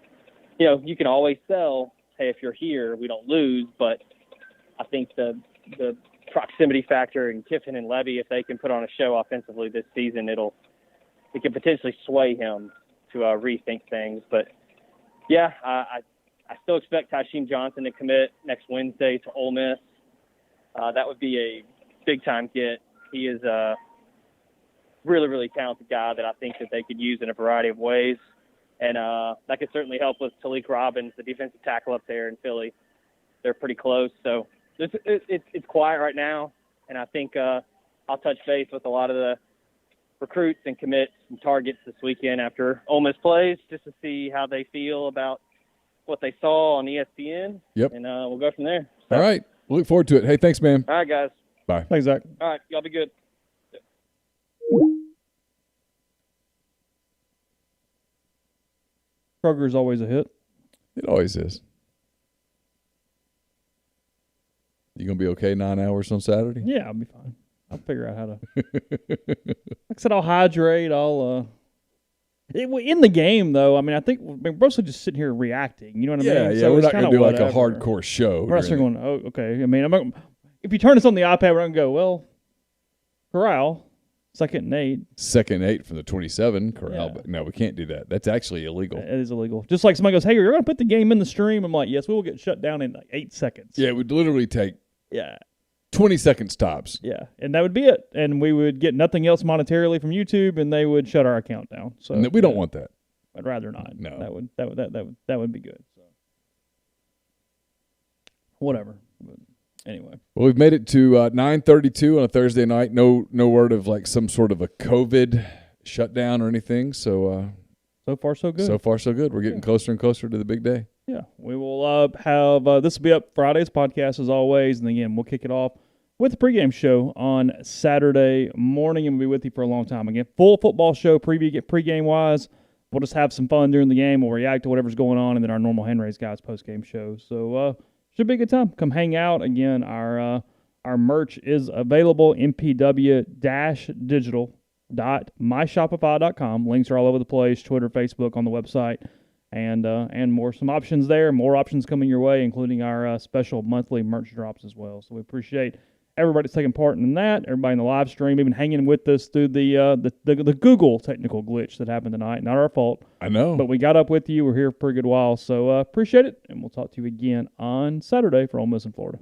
you can always sell, hey, if you're here, we don't lose. But I think the proximity factor in Kiffin and Levy, if they can put on a show offensively this season, it can potentially sway him to rethink things. But yeah, I still expect Tysheem Johnson to commit next Wednesday to Ole Miss. That would be a big time get. He is a really, really talented guy that I think that they could use in a variety of ways. And that could certainly help with Talik Robbins, the defensive tackle up there in Philly. They're pretty close. So it's quiet right now. And I think I'll touch base with a lot of recruits and commits and targets this weekend after Ole Miss plays, just to see how they feel about what they saw on ESPN. Yep. And we'll go from there. So. All right. We'll look forward to it. Hey, thanks, man. All right, guys. Bye. Thanks, Zach. All right. Y'all be good. Kroger's always a hit. It always is. You going to be okay 9 hours on Saturday? Yeah, I'll be fine. I'll figure out how to. Like I said, I'll hydrate. In the game, though, I mean, I think we're mostly just sitting here reacting. You know what I mean? Yeah, so we're not going to do like a hardcore show. We're not going, oh, okay. I mean, if you turn this on the iPad, we're going to go, well, corral, 2nd and 8. 2nd and 8 from the 27, corral. Yeah. But no, we can't do that. That's actually illegal. It is illegal. Just like somebody goes, hey, you're going to put the game in the stream. I'm like, yes, we will get shut down in like 8 seconds. Yeah, it would literally take 20 seconds tops. Yeah, and that would be it. And we would get nothing else monetarily from YouTube, and they would shut our account down. So we don't want that. I'd rather not. No, that would be good. So whatever. But anyway, well, we've made it to 9:32 on a Thursday night. No word of like some sort of a COVID shutdown or anything. So so far so good. So far so good. We're getting closer and closer to the big day. Yeah, we will have this will be up Friday's podcast as always, and again we'll kick it off with the pregame show on Saturday morning, and we'll be with you for a long time. Again, full football show pregame wise. We'll just have some fun during the game. We'll react to whatever's going on, and then our normal hand raised guys postgame show. So should be a good time. Come hang out. Again, our merch is available. MPW-digital.myshopify.com. Links are all over the place. Twitter, Facebook, on the website. And more. Some options there. More options coming your way, including our special monthly merch drops as well. So we appreciate everybody that's taking part in that, everybody in the live stream, even hanging with us through the Google technical glitch that happened tonight. Not our fault. I know. But we got up with you. We're here for a good while. So appreciate it, and we'll talk to you again on Saturday for Ole Miss in Florida.